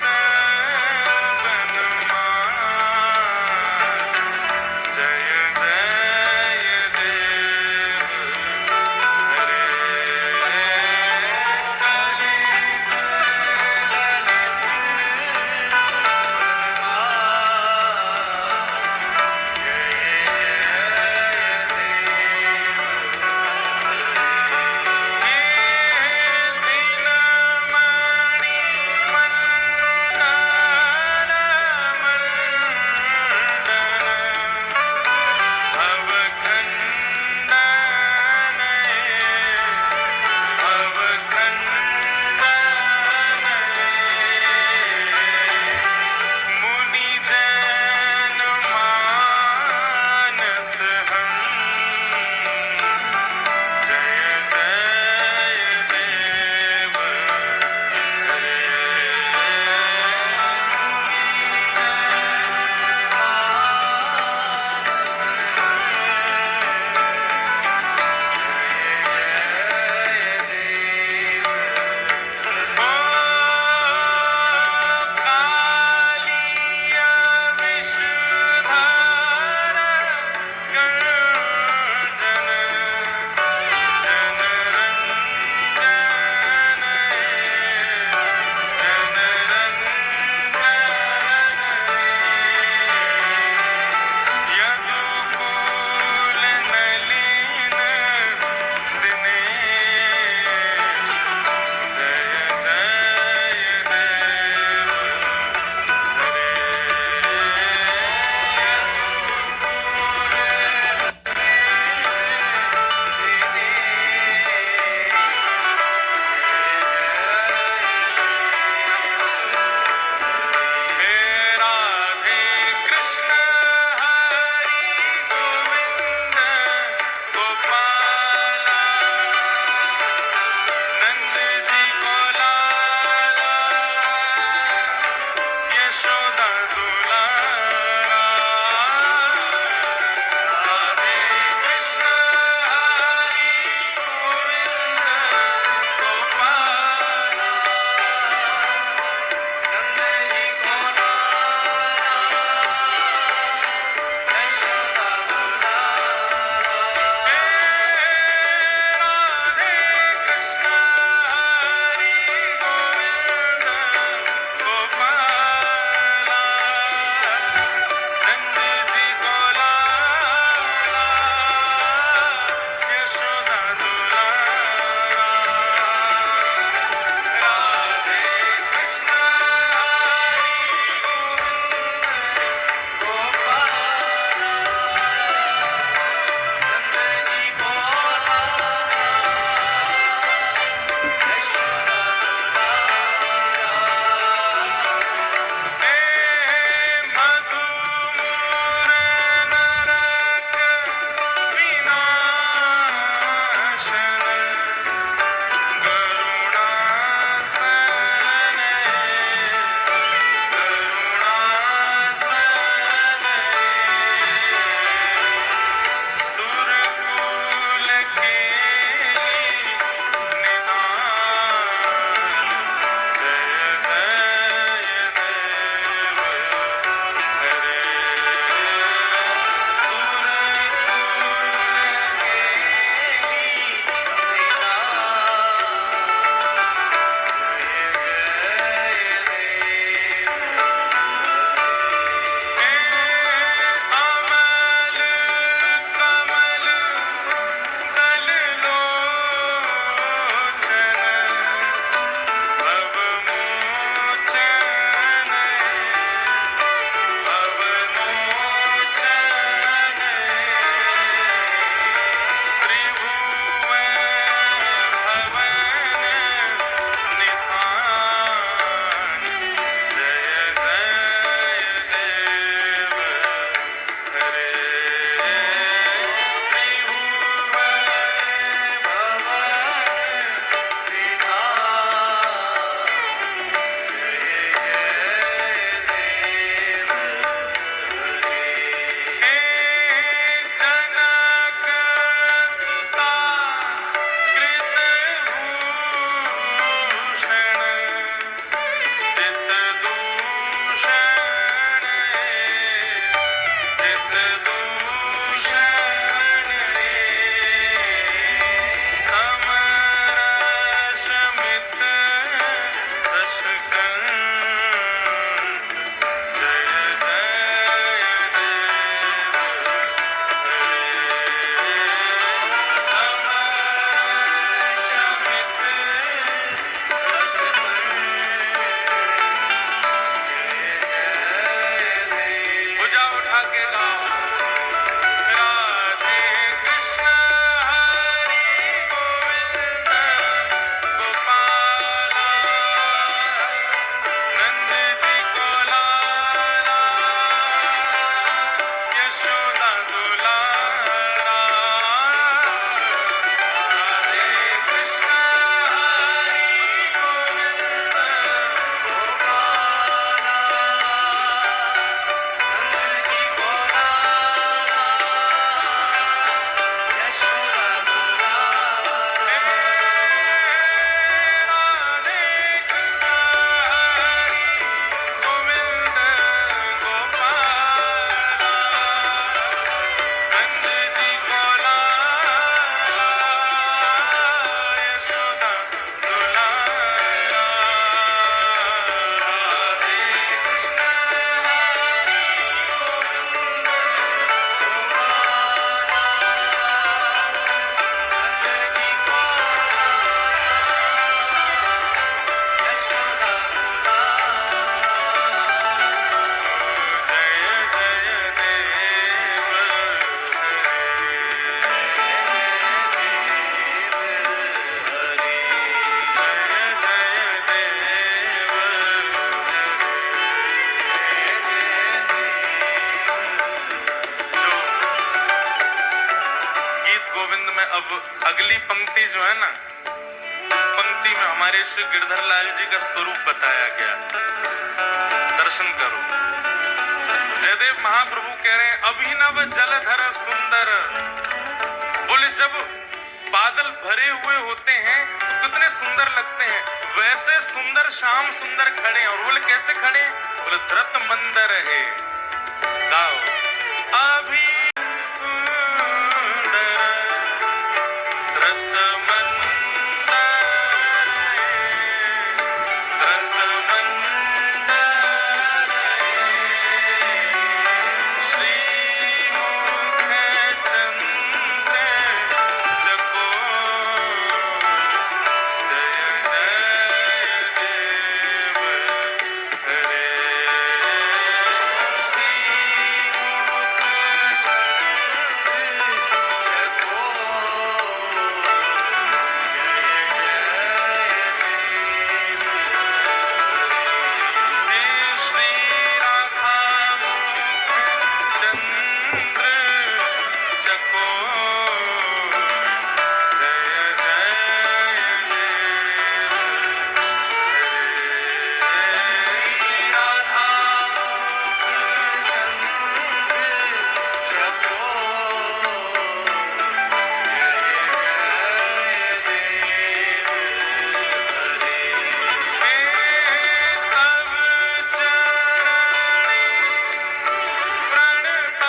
गा के गाओ। राधे कृष्ण हरि गोविंद गोपाला, नंद जी को लाला, यशोदा दुलारा। राधे कृष्ण हरि गोविंद गोपाला, नंद जी को लाला, यशोदा दुलारा। राधे कृष्ण हरि गोविंद गोपाला, नंद जी को लाला, यशोदा दुलारा। राधे कृष्ण हरि गोविंद गोपाला, नंद जी को यशोदा दुलारा। जय जय देव हरि, जय जय देव जो गीत गोविंद में अब अगली पंक्ति जो है ना, इस पंक्ति में हमारे श्री गिरधर लाल जी का स्वरूप बताया गया। दर्शन करो। जयदेव महाप्रभु कह रहे हैं अभिनव जलधर सुंदर। बोले जब बादल भरे हुए होते हैं तो कितने सुंदर लगते हैं, वैसे सुंदर श्याम सुंदर खड़े हैं। और बोले कैसे खड़े? बोले धृत मंदर है। गाओ। अभी सुंदर धृत मंदर है, धृत मंदर है, श्रीमुख चंद्र चकोर, जय जय देव हरे। श्रीमुख चंद्र चकोर, हे श्री राधा मुख चंद्र चकोर, जय जय देव हरे। श्री राधा मुख चंद्र चकोर, जय जय देव हरे। हे तव चरणे प्रणत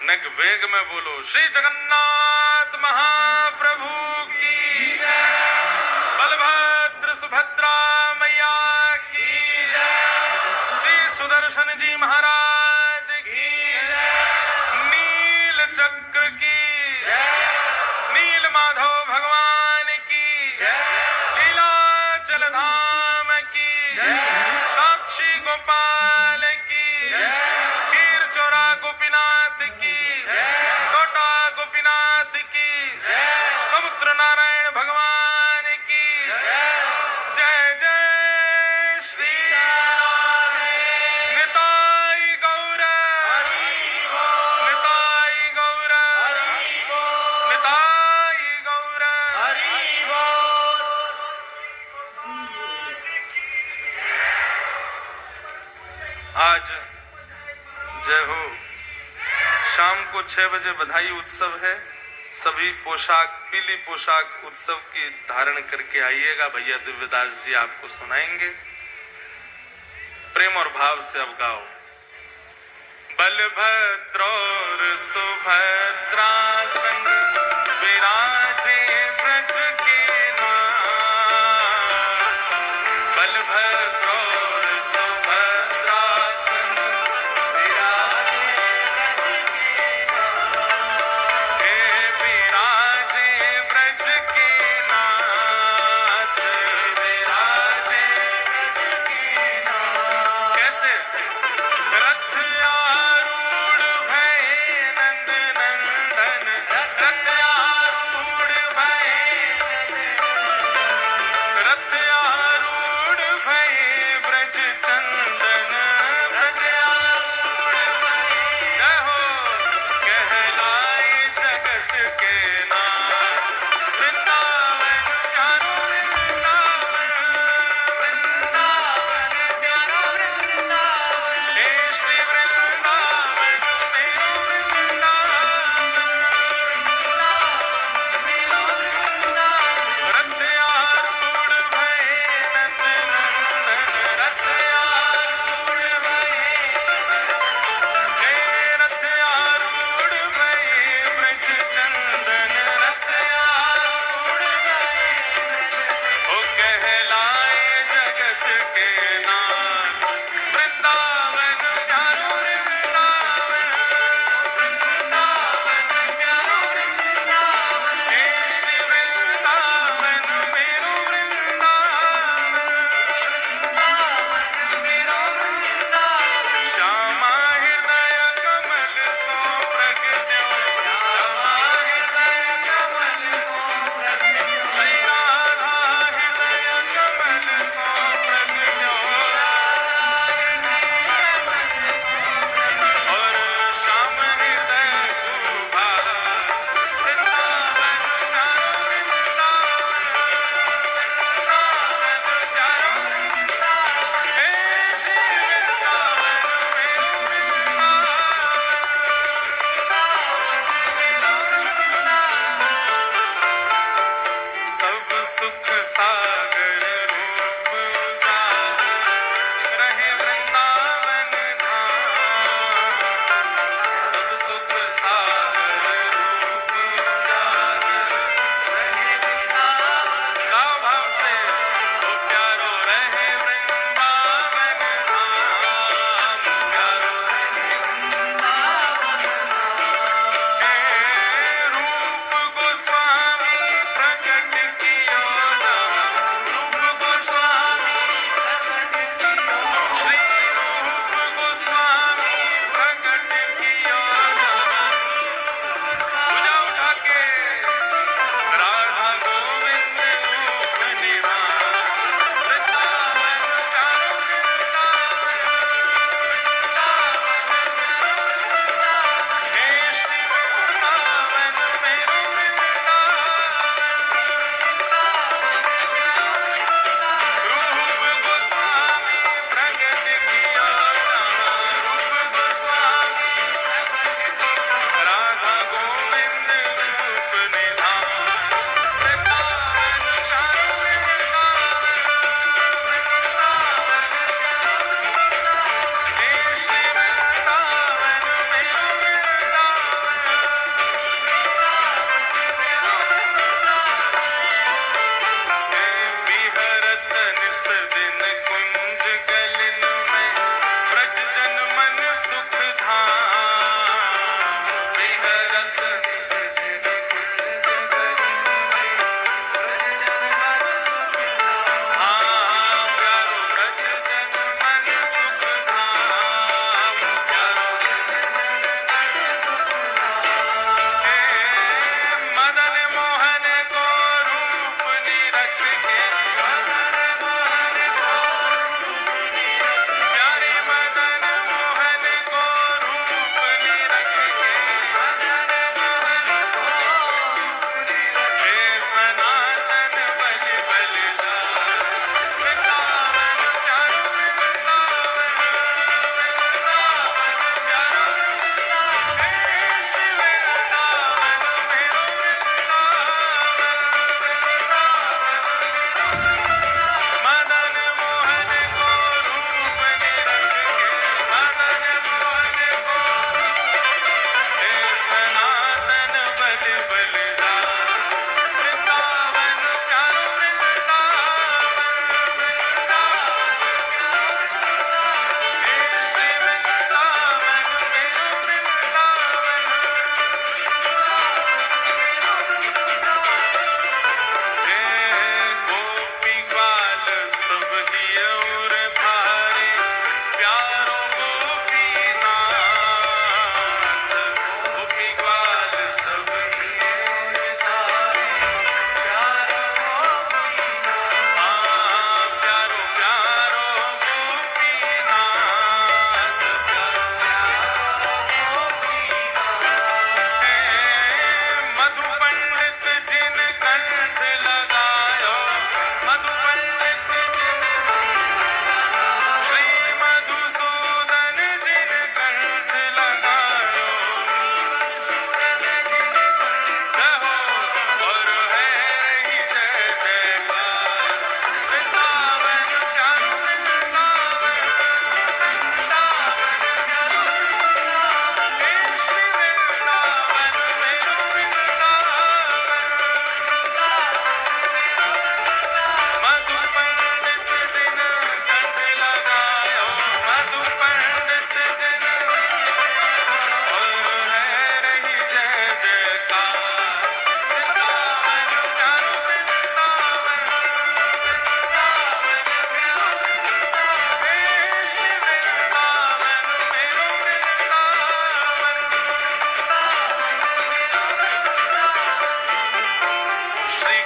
नेक वेग में बोलो श्री जगन्नाथ महाप्रभु की बलभद्र सुभद्रा मैया की श्री सुदर्शन जी महाराज की नील चक्र की नील माधव भगवान की लीलाचल धाम की साक्षी गोपाल की खीर चोरा गोपीनाथ की टोटा गोपीनाथ की समुद्र नारायण भगवान की जय जय श्री निताई गौर निताई गौर निताई गौर आज जय हो शाम को 6 बजे बधाई उत्सव है। सभी पोशाक पीली पोशाक उत्सव की धारण करके आइएगा। भैया दिव्यदास जी आपको सुनाएंगे। प्रेम और भाव से अब गाओ। बलभद्र और सुभद्रा संग विराजे ब्रज के नाथ। बलभद्र और सुभद्रा संग विराजे ब्रज के नाथ। हे विराजे ब्रज के नाथ, विराजे ब्रज के नाथ। कैसे? रथ आरूढ़ भये नंद नंदन, रथ आरूढ़ भये, रथ आरूढ़ भये ब्रज चंदन, ब्रज आरूढ़ भये। जय हो। कहलाए जगत के नाथ वृंदावन प्यारा वृंदावन, वृंदावन प्यारा वृंदावन। हे श्री वृंदावन मेरो वृंदावन, रथ आरूढ़ भये नंद नंदन, रथ आरूढ़ भये, हे रथ आरूढ़ भये ब्रज चंदन, रथ आरूढ़ भये। ओ कहलाए जगत के नाथ वृंदावन प्यारो वृंदावन, वृंदावन प्यारो वृंदावन। हे श्री वृंदावन मेरो वृंदावन, वृंदावन मेरो वृंदावन। श्यामा हृदय कमल सो प्रगट्यो, श्यामा हृदय कमल सो प्रगट्यो। श्री राधा हृदय कमल सो प्रगट्यो, और श्याम हृदय गुहा वृंदावन प्यारो वृंदावन, वृंदावन प्यारो वृंदावन। हे श्री वृंदावन मेरो वृंदावन, सब सुख सागर रूप उजागर रहे वृंदावन धाम। सब सुख सागर रूप उजागर रहे वृंदावन। गाओ भाव से। ओ प्यारो रहे वृंदावन धाम, प्यारो रहे वृंदावन धाम। हे रूप गोस्वामी प्रकट कियो जहाँ, रूप गोस्वामी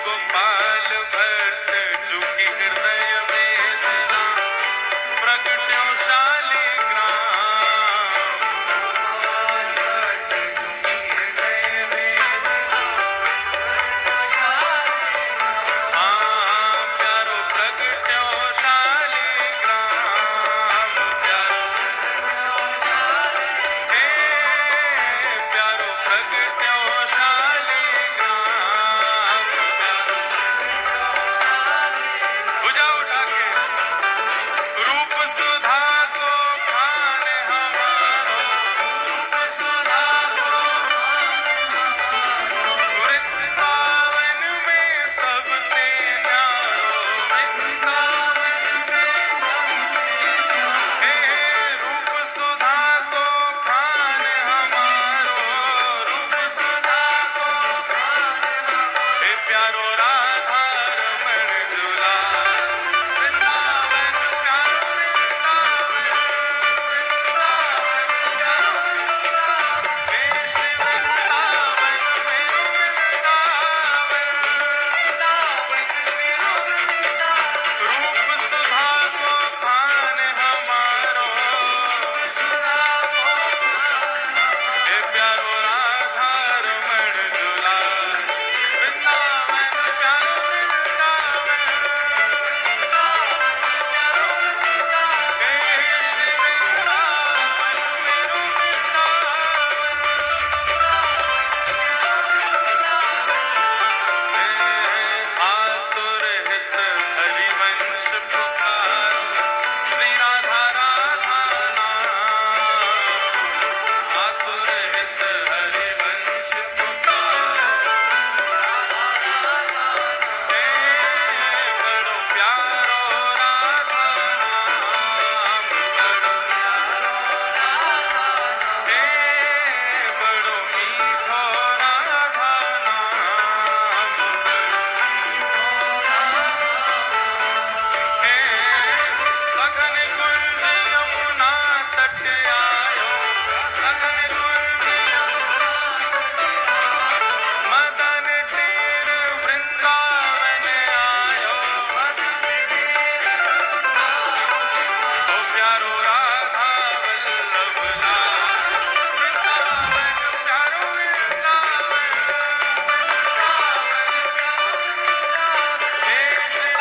गोपाल भट्ट चूकी हृदय वेदना प्रगट्यो शालिग्राम। हाँ प्यारो प्रगट्यो शालिग्राम, हे प्यारो प्रगट्यो शालिग्राम। भुजा उठा के रूप सुधा को खान हमारो, रूप सुधा को वृंदावन में सब ते न्यारो, वृंदावन में सब हे रूप सुधा को खान हमारो, रूप सुधा को हे प्यारो राधा रमण झूला वृंदावन प्यारो हे श्री वृंदावन मेरो रूप सुधा को खान हमारो, हे प्यारो राधा रमण झूला वृंदावन प्यारो हे श्री वृंदावन मेरो आतुर हित हरिवंश पुकारो, श्री राधा राधा नाम। आतुर हित हरिवंश पुकारो, हे बड़ो प्यारो राधा नाम, बड़ो हे बड़ो मीठो राधा नाम, हे सघन कुंज यमुना तट आयो, सघन कुंज मदन तीर वृंदावन आयो, ओ प्यारो राधा वल्लभ लाल वृंदावन प्यारो वृंदावन हे श्री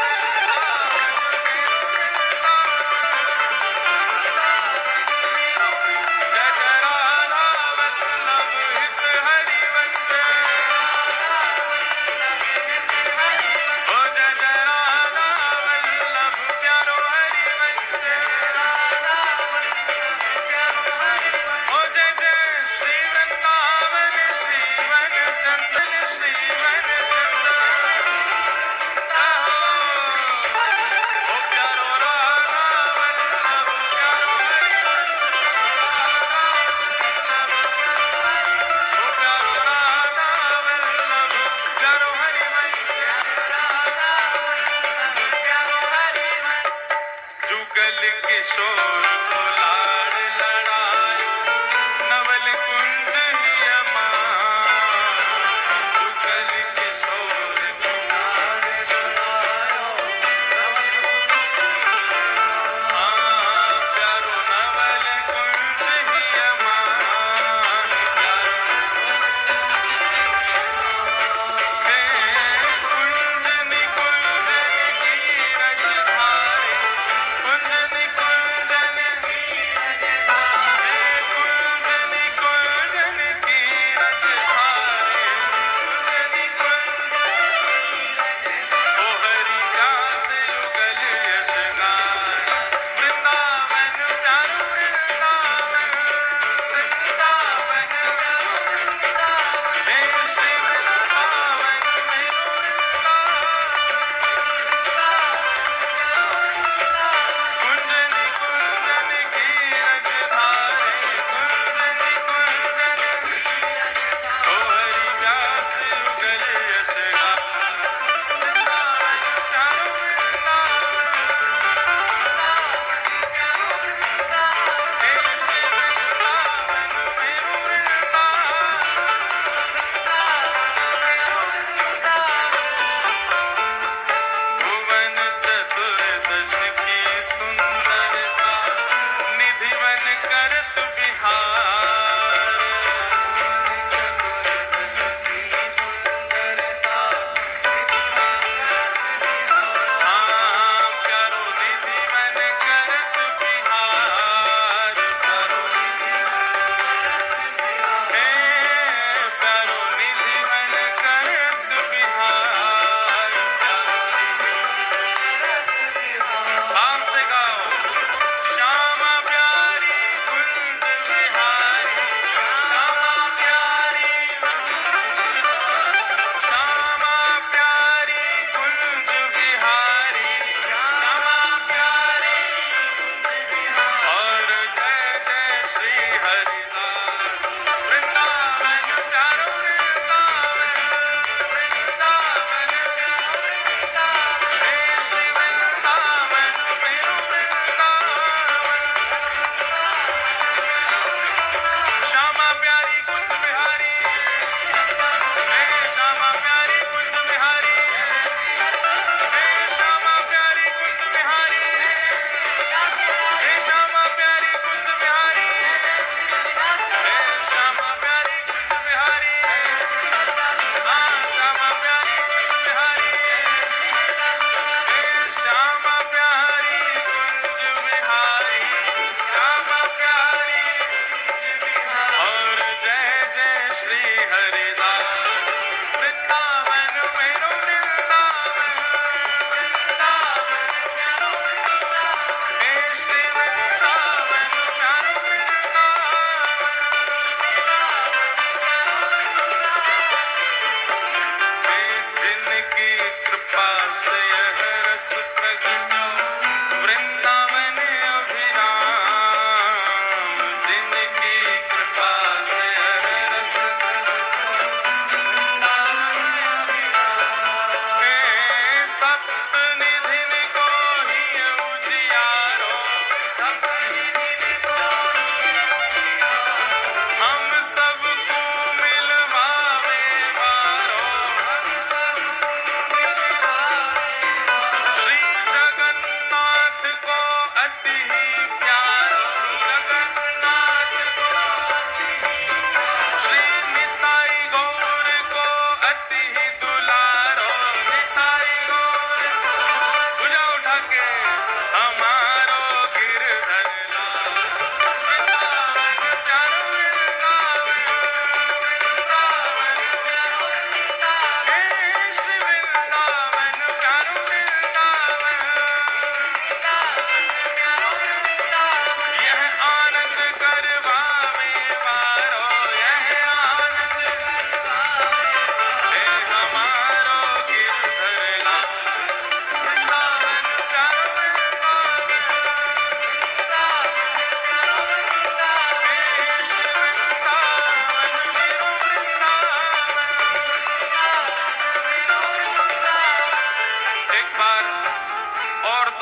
जय जय राधा वल्लभ हित हरिवंश, ओ जय जय राधा वल्लभ प्यारो हरिवंश, ओ जय जय श्री वृंदावन श्रीवन चंदन श्रीवन चंदन, ओ प्यारो राधा वल्लभ प्यारो हरिवंश, ओ प्यारो राधा वल्लभ प्यारो हरिवंश। जुगल किशोर को लाड़ लड़ायो, नवल कुंज ही अमान। जुगल किशोर को लाड़ लड़ायो, हाँ प्यारो नवल कुंज ही अमान। हे कुंजनि कुंजन की रज धारे, कुंजनि कुंजन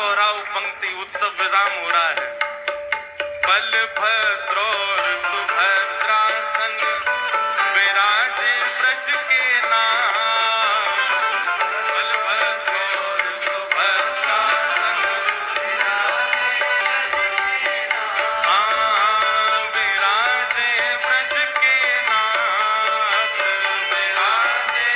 दोहराओ पंक्ति, उत्सव विराम हो रहा है। बलभद्र और सुभद्रा संग विराजे ब्रज के नाथ। बलभद्र और सुभद्रा संग विराजे ब्रज के नाथ। विराजे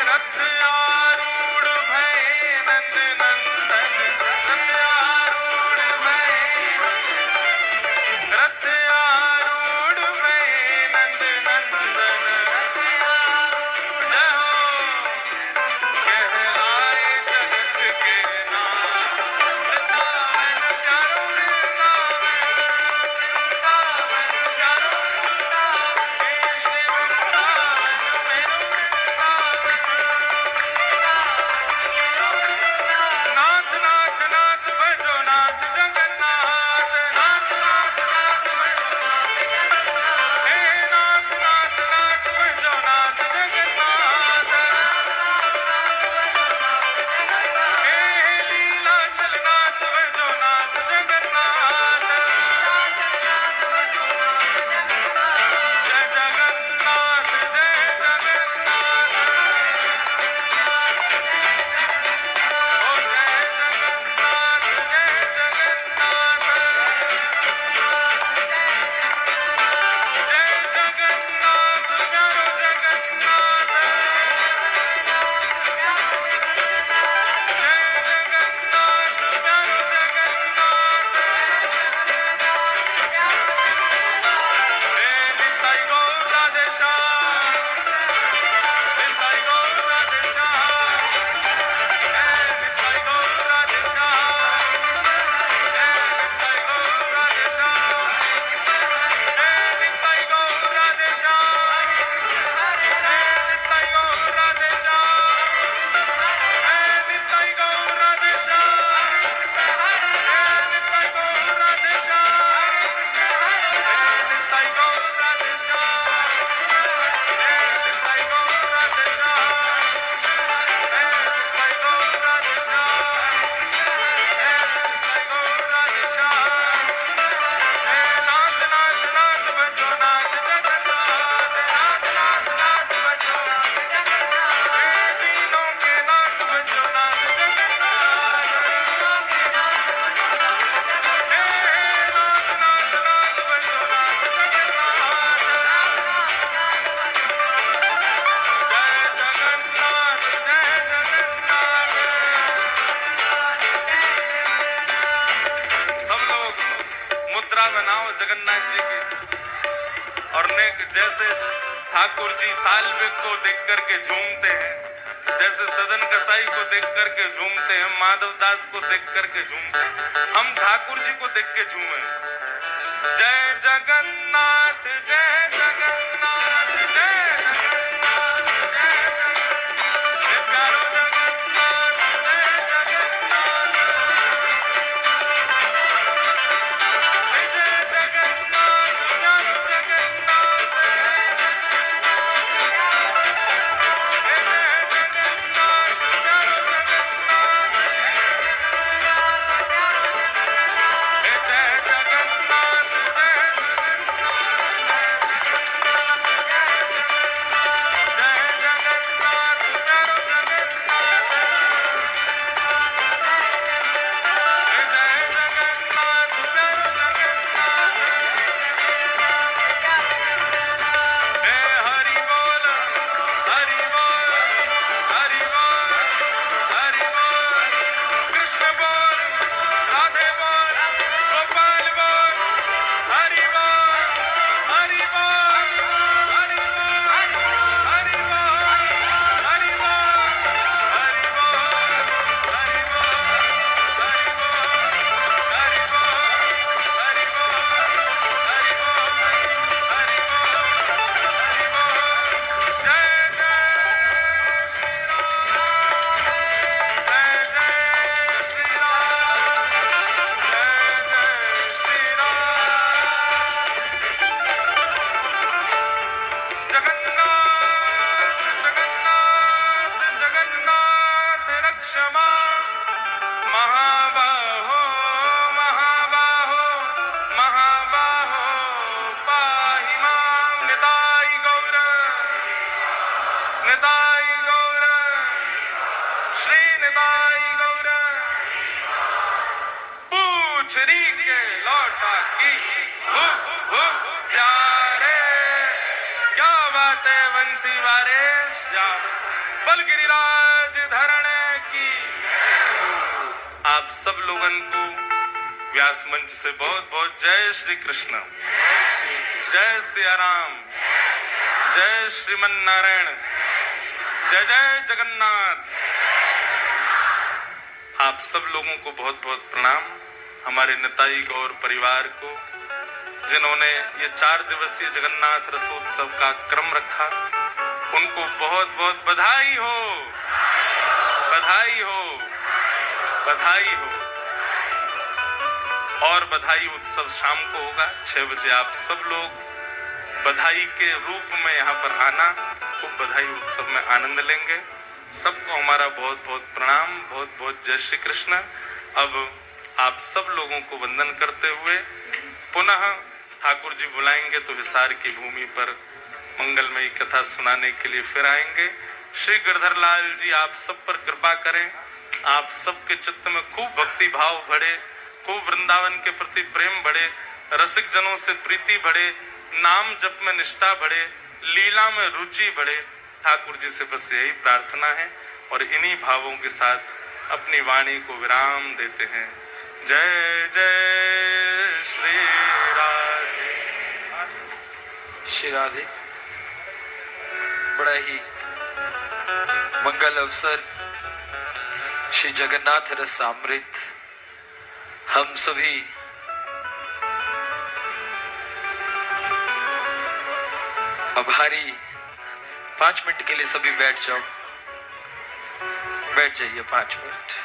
रथ आरूढ़ भये नंद नंदन। रथ आरूढ़ भये, रथ आरूढ़ भये नंद नंदन। जय हो कहलाए जगत के नाथ। वृंदावन चारों वृंदावन, वृंदावन चारों वृंदावन, हे श्री वृंदावन मेरो वृंदावन। नाथ नाथ नाथ भजो नाथ जगन्नाथ। नाथ नाथ नाथ भजो नाथ जगन्नाथ। हे नाथ नाथ नाथ भजो नाथ जगन्नाथ। हे लीला चलनाथ भजो नाथ जगन्नाथ। जय जगन्नाथ जय जगन्नाथ। ओ जय जगन्नाथ जय जगन्नाथ। जय जगन्नाथ प्यारो जगन्नाथ। जय जगन्नाथ प्यारो जगन्नाथ। हे निताई गौर राधे श्याम, निताई गौर राधे श्याम। हे निताई गौर राधे श्याम, हे निताई गौर राधे श्याम। हे निताई गौर राधे श्याम, हे निताई गौर राधे श्याम। हे निताई गौर राधे श्याम, हे निताई गौर राधे श्याम। हे निताई गौर राधे श्याम, हे निताई गौर राधे श्याम। हे निताई गौर राधे श्याम, हे निताई गौर राधे श्याम। हे नाथ नाथ नाथ भजो नाथ जगन्नाथ। नाथ नाथ नाथ भजो नाथ जगन्नाथ। हे दीनों के नाथ भजो नाथ जगन्नाथ। हे नाथ नाथ नाथ भजो नाथ जगन्नाथ। जय जगन्नाथ जय जगन्नाथ। सब लोग मुद्रा बनाओ जगन्नाथ जी की, और नेक जैसे ठाकुर जी साल्वे को देख करके झूमते हैं, जैसे सदन कसाई को देख करके झूमते हैं, माधव दास को देख करके झूमते हैं, हम ठाकुर जी को देख के झूमे। जय जगन्नाथ जय जगन्नाथ। जय जगन्नाथ जय जगन्नाथ। हे प्यारो जगन्नाथ जय जगन्नाथ। हे जय जगन्नाथ प्यारो जगन्नाथ। हे जय जगन्नाथ प्यारो जगन्नाथ। हे जय जगन्नाथ जय जगन्नाथ। क्षमा महाबाहो महाबाहो महाबाहो पाहि मां निताई गौर श्री निताई गौर पूछरी के लौटा की प्यारे क्या बात है वंशी वारे श्याम बल गिरिराज धरण की। आप सब लोगन को व्यास मंच से बहुत बहुत जय श्री कृष्ण, जय सिया राम, जय श्रीमन नारायण, जय जय जगन्नाथ। आप सब लोगों को बहुत बहुत प्रणाम। हमारे निताई गौर परिवार को जिन्होंने ये 4 दिवसीय जगन्नाथ रसोत्सव का क्रम रखा, उनको बहुत बहुत बधाई हो, बधाई हो, बधाई हो। और बधाई उत्सव शाम को होगा 6 बजे। आप सब लोग बधाई के रूप में यहाँ पर आना, खूब बधाई उत्सव में आनंद लेंगे। सबको हमारा बहुत बहुत प्रणाम, बहुत बहुत जय श्री कृष्ण। अब आप सब लोगों को वंदन करते हुए पुनः ठाकुर जी बुलाएंगे तो हिसार की भूमि पर मंगलमयी कथा सुनाने के लिए फिर आएंगे। श्री गिरधर लाल जी आप सब पर कृपा करें, आप सबके चित्त में खूब भक्ति भाव बढ़े, खूब वृंदावन के प्रति प्रेम बढ़े, रसिक जनों से प्रीति बढ़े, नाम जप में निष्ठा बढ़े, लीला में रुचि बढ़े। ठाकुर जी से बस यही प्रार्थना है और इन्हीं भावों के साथ अपनी वाणी को विराम देते हैं। जय जय श्री राधे। श्री राधे। बड़ा ही मंगल अवसर श्री जगन्नाथ रस अमृत। हम सभी आभारी। 5 मिनट के लिए सभी बैठ जाओ, बैठ जाइए 5 मिनट।